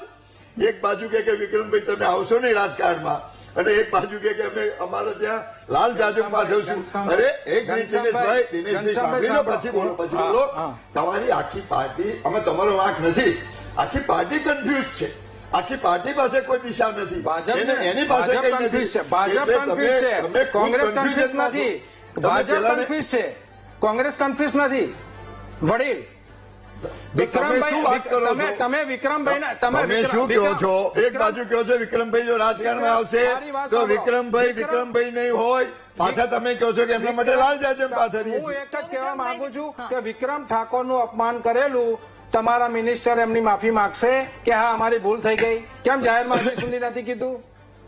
એક બાજુ કે વિક્રમભાઈ તમે આવશો નહીં રાજકારણમાં, અને એક બાજુ કે અમે અમારે ત્યાં લાલ જાજમમાં જશું. અરે એક મિનિટ દિનેશભાઈ સાંભળી લો, પછી બોલો. તમારી આખી પાર્ટી, અમે તમારો વાંક નથી, આખી પાર્ટી કન્ફ્યુઝ છે, આખી પાર્ટી પાસે કોઈ દિશા નથી, એની પાસે કઈ નથી. ભાજપ કન્ફ્યુઝ છે, કોંગ્રેસ કન્ફ્યુઝ નથી. ભાજપ કન્ફ્યુઝ છે, કોંગ્રેસ કન્ફ્યુઝ નથી. વડીલ તમે વિક્રમભાઈ શું કહો છો? એક બાજુ કહો છો વિક્રમભાઈ જો રાજકારણમાં આવશે તો વિક્રમભાઈ નહીં હોય, પાછા તમે કહો છો કે એમના માટે લાલ જાજમ પાથરીએ. હું એક જ કહેવા માંગુ છું કે વિક્રમ ઠાકોરનું અપમાન કરેલું તમારા મિનિસ્ટર એમની માફી માંગશે કે હા અમારી ભૂલ થઈ ગઈ? કેમ જાહેરમાં હજી સુધી નથી કીધું?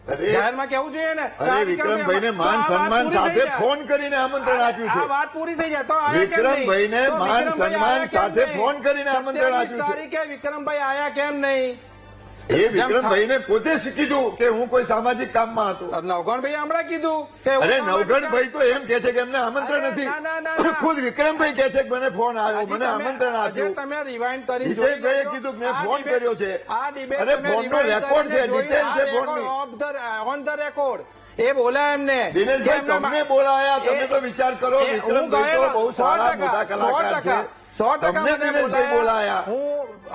અરે જાહેરમાં કેવું જોઈએ ને કે આ વિક્રમભાઈને વિક્રમભાઈ માન તો આ વાત સન્માન પૂરી થઈ સાથે જાય. ફોન કરીને આમંત્રણ આપ્યું આ છે. વાત પૂરી થઈ જાય તો આયા કેમ નહીં? વિક્રમભાઈને તો માન વિક્રમભાઈ સન્માન આયા કેમ સાથે નહીં? ફોન કરીને આમંત્રણ 27 આપ્યું છે. તારીખે વિક્રમભાઈ આયા કેમ નહીં? એ વિક્રમભાઈને પોતે કીધું કે હું કોઈ સામાજિક કામમાં હતો. નવઘણભાઈ હમણાં કીધું કે અરે હું સામાજિક નવઘણભાઈ તો એમ કે છે કે એમને આમંત્રણ અરે નથી. ના, ના, ના, ના. ખુદ વિક્રમભાઈ કે છે કે મને ફોન આવ્યો, હજી મને તમે- આમંત્રણ હજી આપ્યું. તમે રિવાઇન્ડ કરી હિતેશભાઈએ કીધું કે મેં ફોન કર્યો છે. અરે ફોનનો રેકોર્ડ છે, ડિટેલ છે ફોનની. ઓન ધ રેકોર્ડ એ બોલ્યા એમને દિનેશભાઈ કે એમના- તમને બોલાયા, તમે તો વિચાર કરો. એ હું વિક્રમભાઈ તો ગયેલો, બહુ સારા 100%, મોટા કલાકાર છે. 100% તમને મને દિનેશભાઈ બોલાયા.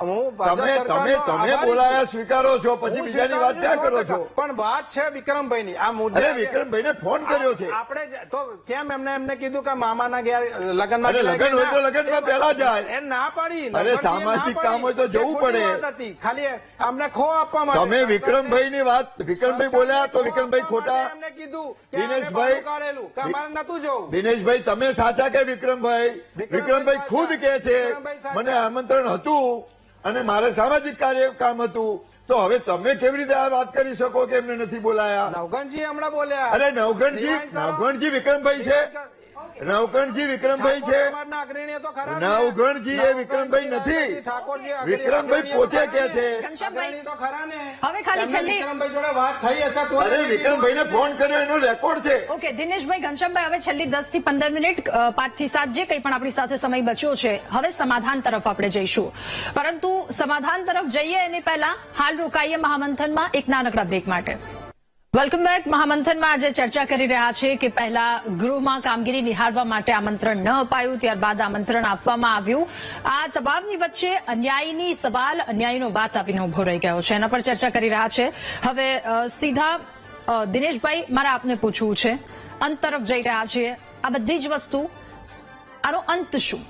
હું ભાજપ તમે સરકારનો તમે આભારી બોલાયા છું. સ્વીકારો છો, પછી હું બીજાની વાત ક્યાં કરો છો? 100%. પણ વાત છે વિક્રમભાઈની આ મુદ્દે અરે વિક્રમભાઈને ફોન કર્યો છે. આપણે તો કેમ એમને કીધું કે મામાના ઘેર લગ્નમાં અરે લગ્ન હોય તો લગ્નમાં પહેલા જાય. એ ના પાડી અરે લગ્નજી સામાજિક ના કામ હોય તો પાડી. જવું એ ખોટી પડે. વાત હતી. ખાલી અમને ખો આપવા માટે તમે વિક્રમભાઈની વાત, વિક્રમભાઈ બોલ્યા તો વિક્રમભાઈ ખોટા? એમને કીધું કે અમે દિનેશભાઈ બાજુ કાઢેલું કે અમારે નતું જવું. દિનેશભાઈ તમે સાચા કે વિક્રમભાઈ? વિક્રમભાઈ ખુદ કે છે વિક્રમભાઈ સાચા. મને આમંત્રણ હતું અને મારે સામાજિક કાર્ય કામ હતું. તો હવે તમે કેવી રીતે આ વાત કરી શકો કે એમને નથી બોલાયા? નવઘણજી હમણાં બોલ્યા અરે નવઘણજી વિક્રમભાઈ છે. નવઘણજી વિક્રમભાઈ છે. સમાજના અગ્રણીઓ તો ખરા ને. નવઘણજી એ વિક્રમભાઈ નથી. ઠાકોરજી વિક્રમભાઈ પોતે કે છે. અગ્રણી તો ખરા ને. હવે ખાલી એમને છેલ્લી- વિક્રમભાઈ જોડે વાત થઈ હશે તો અરે વિક્રમભાઈને ફોન કર્યો એનો રેકોર્ડ છે. ઓકે દિનેશભાઈ, ઘનશ્યામભાઈ, હવે છેલ્લી 10 થી 15 મિનિટ 5 થી 7 જે કંઈ પણ આપણી સાથે સમય બચ્યો છે, હવે સમાધાન તરફ આપણે જઈશું. પરંતુ સમાધાન તરફ જઈએ એની પહેલા હાલ રોકાઈએ મહામંથનમાં એક નાનકડા બ્રેક માટે. Welcome back. મહામંથનમાં આજે ચર્ચા કરી રહ્યા છે કે પહેલા ગૃહમાં કામગીરી નિહાળવા માટે આમંત્રણ ન અપાયું, ત્યારબાદ આમંત્રણ આપવામાં આવ્યું. આ તમામની વચ્ચે અન્યાયની સવાલ, અન્યાયનો વાત આવીને ઉભો રહી ગયો છે, એના પર ચર્ચા કરી રહ્યા છે. હવે સીધા દિનેશભાઈ, મારે આપને પૂછવું છે, અંત તરફ જઈ રહ્યા છીએ, આ બધી જ વસ્તુ, આનો અંત શું?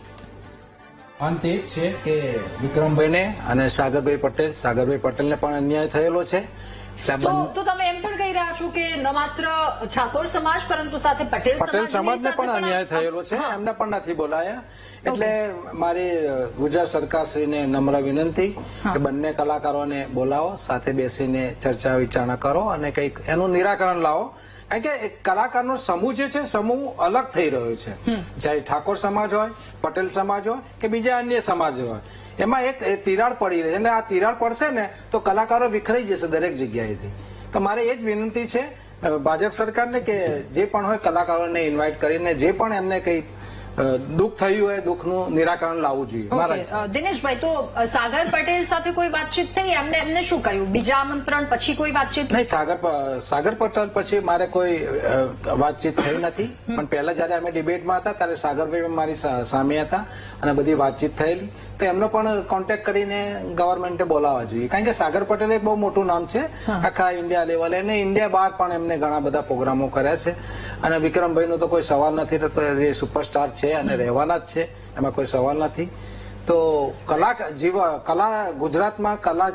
અંત એ જ છે કે વિક્રમભાઈને અને સાગરભાઈ પટેલને પણ અન્યાય થયેલો છે. એટલે આ તો તમે એમ પણ કહી રહ્યા છો કે ન માત્ર ઠાકોર સમાજ પરંતુ સાથે પટેલ પટેલ સમાજને પણ અન્યાય થયેલો છે, એમને પણ નથી બોલાયા. એટલે મારી ગુજરાત સરકારશ્રીને નમ્ર વિનંતી કે બંને કલાકારોને બોલાવો, સાથે બેસીને ચર્ચા વિચારણા કરો અને કંઈક એનું નિરાકરણ લાવો. કારણ કે એક કલાકારનો સમૂહ જે છે, સમૂહ અલગ થઈ રહ્યો છે. ચાહે ઠાકોર સમાજ હોય, પટેલ સમાજ હોય કે બીજા અન્ય સમાજ હોય, એમાં એક તિરાડ પડી રહી છે અને આ તિરાડ પડશે ને તો કલાકારો વિખરાઈ જશે દરેક જગ્યાએથી. તો મારે એ જ વિનંતી છે ભાજપ સરકારને કે જે પણ હોય કલાકારોને ઇન્વાઇટ કરીને જે પણ એમને કઈ દુઃખ થયું હોય દુઃખનું નિરાકરણ લાવવું જોઈએ. મારા ઓકે દિનેશભાઈ, તો સાગર પટેલ સાથે કોઈ વાતચીત થઈ? એમને શું કહ્યું? બીજા આમંત્રણ પછી કોઈ વાતચીત? નહીં, સાગર પટેલ પછી મારે કોઈ વાતચીત થઈ નથી. પણ પહેલા જયારે અમે ડિબેટમાં હતા ત્યારે સાગરભાઈ મારી સામે હતા અને બધી વાતચીત થયેલી. તો એમનો પણ કોન્ટેક્ટ કરીને ગવર્મેન્ટે બોલાવવા જોઈએ. કારણ કે સાગર પટેલ એક બહુ મોટું નામ છે આખા ઇન્ડિયા લેવલે, અને ઇન્ડિયા બહાર પણ એમને ઘણા બધા પ્રોગ્રામો કર્યા છે. અને વિક્રમભાઈનો તો કોઈ સવાલ નથી રહેતો, એ સુપરસ્ટાર છે અને રહેવાના જ છે, એમાં કોઈ સવાલ નથી. તો કલા ગુજરાતમાં કલા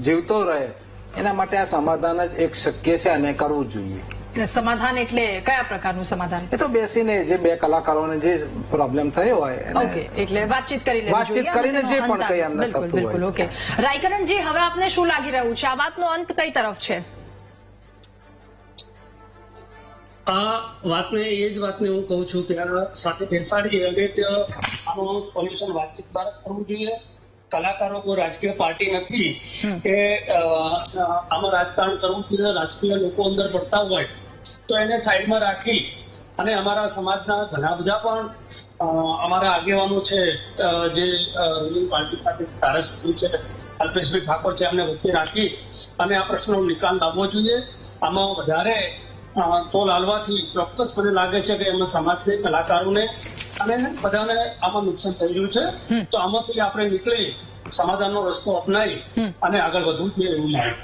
જીવતો રહે એના માટે આ સમાધાન જ એક શક્ય છે અને કરવું જોઈએ. સમાધાન એટલે કયા પ્રકારનું સમાધાન? એ તો બેસીને જે બે કલાકારોને જે પ્રોબ્લેમ થયો હોય ઓકે, એટલે વાતચીત કરી લેવી વાતચીત જોઈએ. કરીને અને જે તેનો પણ અંત કંઈ આવે. એમને બિલકુલ, થતું બિલકુલ. હોય. ઓકે રાયકરણજી, હવે આપને શું લાગી રહ્યું છે, આ વાતનો અંત કઈ તરફ છે? આ વાતને એ જ વાતને હું કહું છું કે આ સાથે બેસાડી અને આનો સોલ્યુશન વાતચીત દ્વારા જ કરવું જોઈએ. કલાકારો કોઈ રાજકીય પાર્ટી નથી કે આમાં રાજકારણ કરવું જોઈએ. રાજકીય લોકો અંદર પડતા હોય તો એને સાઈડમાં રાખી અને અમારા સમાજના ઘણા બધા પણ અમારા આગેવાનો છે જે રૂલિંગ પાર્ટી સાથે ધારાસભ્ય છે અલ્પેશભાઈ ઠાકોર છે, એમને વચ્ચે રાખી અને આ પ્રશ્નનો નિકાલ લાવવો જોઈએ. આમાં વધારે તો લાલવાથી ચોક્કસ મને લાગે છે કે એમાં સમાજને, કલાકારોને અને બધાને આમાં નુકસાન થઈ રહ્યું છે. તો આમાંથી આપણે નીકળી સમાધાનનો રસ્તો અપનાવી અને આગળ વધવું જોઈએ એવું લાગે.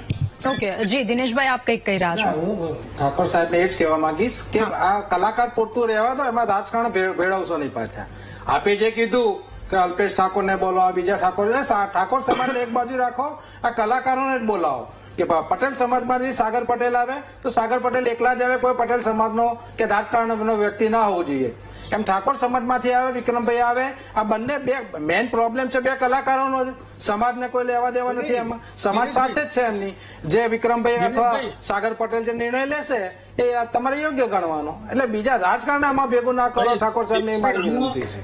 ઓકે જી દિનેશભાઈ, આપ કંઈક કહી રહ્યા છો? હું ઠાકોર સાહેબને એ જ કહેવા માંગીશ કે આ કલાકાર પૂરતું રહેવા દો, એમાં રાજકારણ ભેળવશો નહીં પાછા. આપે જે કીધું કે અલ્પેશ ઠાકોરને બોલાવો, બીજા ઠાકોર સમાજને એક બાજુ રાખો, આ કલાકારોને જ બોલાવો. કે પટેલ સમાજમાંથી સાગર પટેલ આવે તો સાગર પટેલ એકલા જ આવે, કોઈ પટેલ સમાજનો કે રાજકારણનો વ્યક્તિ ના હોવો જોઈએ. એમ ઠાકોર સમાજમાંથી આવે, વિક્રમભાઈ આવે. આ બંને બે મેઇન પ્રોબ્લેમ છે, બે કલાકારોનો જ. સમાજને કોઈ લેવા દેવા નથી એમાં, સમાજ સાથે જ છે એમની. જે વિક્રમભાઈ અથવા સાગર પટેલ જે નિર્ણય લેશે એ તમારે યોગ્ય ગણવાનો. એટલે બીજા રાજકારણ આમાં ભેગું ના કરો ઠાકોર સાહેબની મારી વિનંતી છે.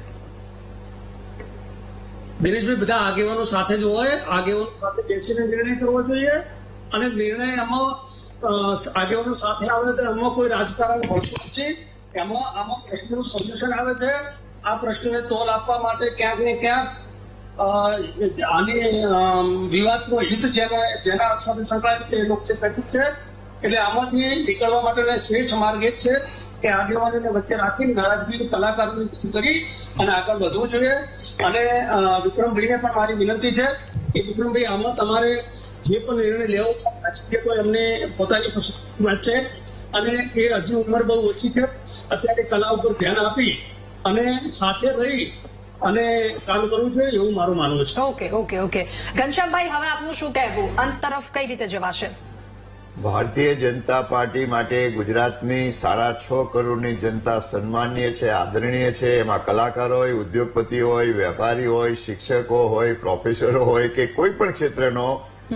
દિનેશભાઈ, બધા આગેવાનો સાથે જ હોય, આગેવાનો સાથે બેસીને નિર્ણય કરવો જોઈએ. અને નિર્ણય આમાં આગેવાનો સાથે આવે તો એમાં કોઈ રાજકારણ હોતું નથી. આમાં પ્રશ્નનું સોલ્યુશન આવે છે. આ પ્રશ્નને તોલ આપવા માટે ક્યાંક ને ક્યાંક આની વિવાદનો હિત જેના સાથે સંકળાયેલું છે એ લોકો કહ્યું છે. એટલે આમાંથી નીકળવા માટેનો શ્રેષ્ઠ માર્ગ એ છે કે આગેવાનોને વચ્ચે રાખી નારાજગી કલાકારોને દૂર કરી અને આગળ વધવું જોઈએ. અને વિક્રમભાઈને પણ મારી વિનંતી છે કે વિક્રમભાઈ, આમાં તમારે જે પણ નિર્ણય લેવો રાજકીય તો એમને પોતાની વાત છે અને એ હજી ઉંમર બહુ ઓછી છે. અત્યારે કલા ઉપર ધ્યાન આપી અને સાથે રહી અને કામ કરવું જોઈએ એવું મારું માનવું છે. ઓકે. ઘનશ્યામભાઈ, હવે આપનું શું કહેવું? અંત તરફ કઈ રીતે જવાશે? ભારતીય જનતા પાર્ટી માટે ગુજરાતની 6.5 કરોડની જનતા સન્માનીય છે, આદરણીય છે. એમાં કલાકારો હોય, ઉદ્યોગપતિ હોય, વેપારી હોય, શિક્ષકો હોય, પ્રોફેસરો હોય કે કોઈ પણ ક્ષેત્રનો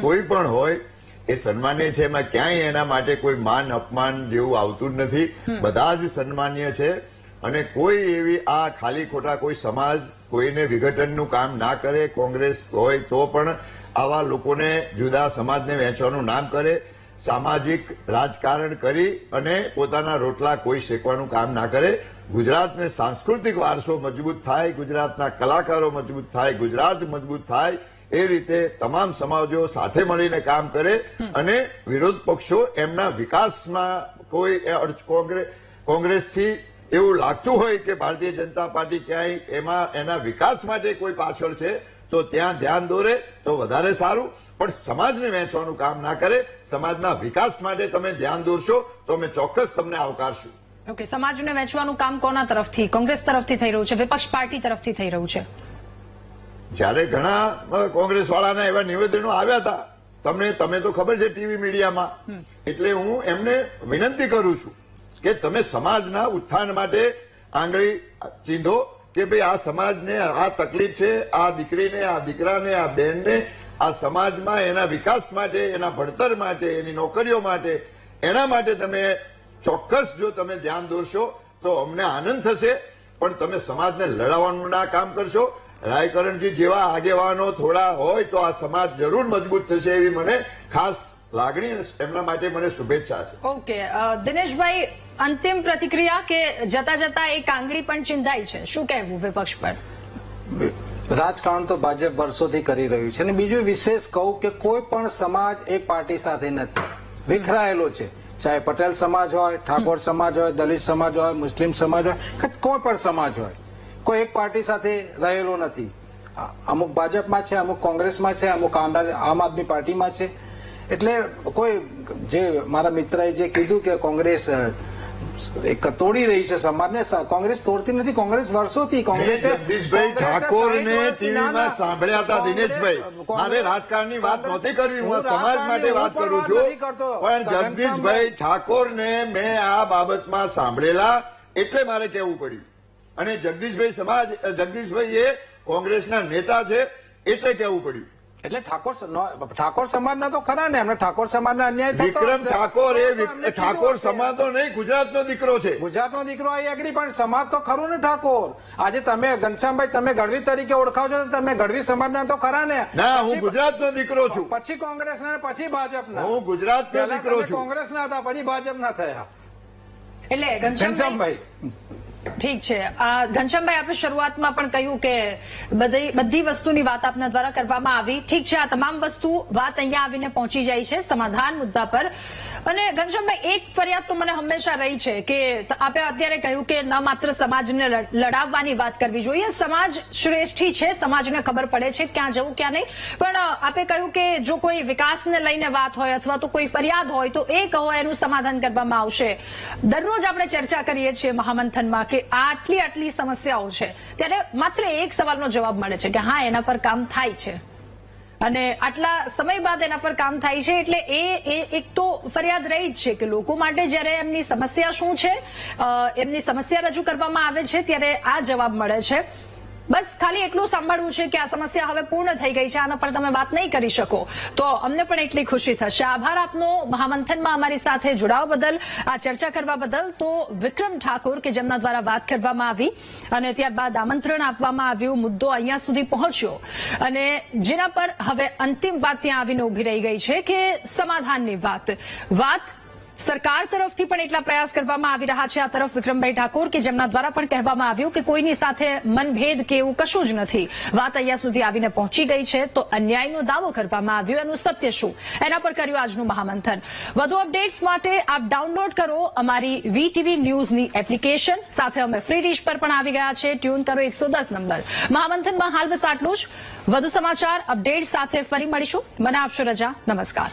કોઈ પણ હોય, એ સન્માનીય છે. એમાં ક્યાંય એના માટે કોઈ માન અપમાન જેવું આવતું જ નથી. બધા જ સન્માનીય છે. અને કોઈ એવી આ ખાલી ખોટા કોઈ સમાજ કોઈને વિઘટનનું કામ ના કરે. કોંગ્રેસ હોય તો પણ આવા લોકોને જુદા સમાજને વહેંચવાનું નામ કરે, સામાજિક રાજકારણ કરી અને પોતાના રોટલા કોઈ શેકવાનું કામ ના કરે. ગુજરાતને સાંસ્કૃતિક વારસો મજબૂત થાય, ગુજરાતના કલાકારો મજબૂત થાય, ગુજરાત મજબૂત થાય એ રીતે તમામ સમાજો સાથે મળીને કામ કરે અને વિરોધ પક્ષો એમના વિકાસમાં કોઈ કોંગ્રેસથી એવું લાગતું હોય કે ભારતીય જનતા પાર્ટી ક્યાંય એમાં એના વિકાસ માટે કોઈ પાછળ છે તો ત્યાં ધ્યાન દોરે તો વધારે સારું. પણ સમાજને વહેંચવાનું કામ ના કરે. સમાજના વિકાસ માટે તમે ધ્યાન દોરશો તો અમે ચોક્કસ તમને આવકારશું. ઓકે, સમાજને વહેંચવાનું કામ કોના તરફથી? કોંગ્રેસ તરફથી થઈ રહ્યું છે, વિપક્ષ પાર્ટી તરફથી થઈ રહ્યું છે? જ્યારે ઘણા કોંગ્રેસ વાળાના એવા નિવેદનો આવ્યા હતા તમે તો ખબર છે ટીવી મીડિયામાં. એટલે હું એમને વિનંતી કરું છું કે તમે સમાજના ઉત્થાન માટે આંગળી ચીંધો કે ભાઈ આ સમાજને આ તકલીફ છે, આ દીકરીને, આ દીકરાને, આ બહેનને, આ સમાજમાં એના વિકાસ માટે, એના ભણતર માટે, એની નોકરીઓ માટે, એના માટે તમે ચોક્કસ જો તમે ધ્યાન દોરશો તો અમને આનંદ થશે. પણ તમે સમાજને લડાવવાનું ના કામ કરશો. રાયકરણજી જેવા આગેવાનો થોડા હોય તો આ સમાજ જરૂર મજબૂત થશે એવી મને ખાસ લાગણી, એમના માટે મને શુભેચ્છા છે. ઓકે, દિનેશભાઈ, અંતિમ પ્રતિક્રિયા કે જતા જતા એક આંગળી પણ ચિંધાઈ છે, શું કહેવું વિપક્ષ પર? રાજકારણ તો ભાજપ વર્ષોથી કરી રહ્યું છે. અને બીજું વિશેષ કહું કે કોઈ પણ સમાજ એક પાર્ટી સાથે નથી, વિખરાયેલો છે. ચાહે પટેલ સમાજ હોય, ઠાકોર સમાજ હોય, દલિત સમાજ હોય, મુસ્લિમ સમાજ હોય, કોઈ પણ સમાજ હોય, કોઈ એક પાર્ટી સાથે રહેલો નથી. અમુક ભાજપમાં છે, અમુક કોંગ્રેસમાં છે, અમુક આમ આદમી પાર્ટીમાં છે. એટલે કોઈ જે મારા મિત્રએ જે કીધું કે કોંગ્રેસ તોડી રહી છે સમાજને, કોંગ્રેસ તોડતી નથી. કોંગ્રેસ વર્ષોથી કોંગ્રેસ જગદીશભાઈ ઠાકોરને ટીવીમાં સાંભળ્યા હતા. દિનેશભાઈ, મારે રાજકારણની વાત નહોતી કરવી, હું સમાજ માટે વાત કરું છું. પણ જગદીશભાઈ ઠાકોરને મેં આ બાબતમાં સાંભળેલા એટલે મારે કહેવું પડ્યું. અને જગદીશભાઈ એ કોંગ્રેસના નેતા છે એટલે કહેવું પડ્યું. એટલે ઠાકોર સમાજના તો ખરા ને, એમને ઠાકોર સમાજના અન્યાય થતો. વિક્રમ ઠાકોર એ ઠાકોર સમાજનો નહીં, ગુજરાતનો દીકરો છે. ગુજરાતનો દીકરો આઈ એગ્રી, પણ સમાજ તો ખરું ને ઠાકોર. આજે તમે ઘનશ્યામભાઈ તમે ગઢવી તરીકે ઓળખાવ છો, તમે ગઢવી સમાજના તો ખરા ને? ના, હું ગુજરાતનો દીકરો છું. પછી કોંગ્રેસના, પછી ભાજપના. હું ગુજરાતનો દીકરો છું. કોંગ્રેસના હતા, પછી ભાજપના થયા. એટલે ઘનશ્યામભાઈ, ઠીક છે. ઘનશ્યામભાઈ, આપણે શરૂઆતમાં પણ કહ્યું કે બધી વસ્તુની વાત આપના દ્વારા કરવામાં આવી. ઠીક છે, આ તમામ વસ્તુ વાત અહીંયા આવીને પહોંચી જાય છે સમાધાન મુદ્દા પર. અને ઘનશ્યામભાઈ, એક ફરિયાદ તો મને હંમેશા રહી છે કે આપે અત્યારે કહ્યું કે ન માત્ર સમાજને લડાવવાની વાત કરવી જોઈએ, સમાજ શ્રેષ્ઠી છે, સમાજને ખબર પડે છે ક્યાં જવું ક્યાં નહીં. પણ આપે કહ્યું કે જો કોઈ વિકાસને લઈને વાત હોય અથવા તો કોઈ ફરિયાદ હોય તો એ કહો, એનું સમાધાન કરવામાં આવશે. દરરોજ આપણે ચર્ચા કરીએ છીએ મહામંથનમાં કે આટલી સમસ્યાઓ છે, ત્યારે માત્ર એક સવાલનો જવાબ મળે છે કે હા, એના પર કામ થાય છે. અને આટલા સમય બાદ એના પર કામ થાય છે એટલે એ એક તો ફરિયાદ રહી જ છે કે લોકો માટે જ્યારે એમની સમસ્યા શું છે, એમની સમસ્યા રજૂ કરવામાં આવે છે ત્યારે આ જવાબ મળે છે. બસ ખાલી એટલું સાંભળવું છે કે આ સમસ્યા હવે પૂર્ણ થઈ ગઈ છે, આના પર તમે વાત નહીં કરી શકો, તો અમને પણ એટલી ખુશી થશે. આભાર આપનો મહામંથનમાં અમારી સાથે જોડાવા બદલ, આ ચર્ચા કરવા બદલ. તો વિક્રમ ઠાકોર કે જેમના દ્વારા વાત કરવામાં આવી અને ત્યારબાદ આમંત્રણ આપવામાં આવ્યું, મુદ્દો અહીંયા સુધી પહોંચ્યો અને જેના પર હવે અંતિમ વાત ત્યાં આવીને ઉભી રહી ગઈ છે કે સમાધાનની વાત સરકાર તરફથી પણ એટલા પ્રયાસ કરવામાં આવી રહ્યા છે. આ તરફ વિક્રમભાઈ ઠાકોર કે જેમના દ્વારા પણ કહેવામાં આવ્યું કે કોઈની સાથે મનભેદ કે એવું કશું જ નથી. વાત અહીંયા સુધી આવીને પહોંચી ગઈ છે તો અન્યાયનો દાવો કરવામાં આવ્યો, એનું સત્ય શું, એના પર કર્યું આજનું મહામંથન. વધુ અપડેટ્સ માટે આપ ડાઉનલોડ કરો અમારી VTV ન્યૂઝની એપ્લિકેશન. સાથે અમે ફ્રી ડીશ પર પણ આવી ગયા છે, ટ્યુન કરો 110 નંબર. મહામંથનમાં હાલ બસ આટલું જ. વધુ સમાચાર અપડેટ સાથે ફરી મળીશું. મને આપશો રજા. નમસ્કાર.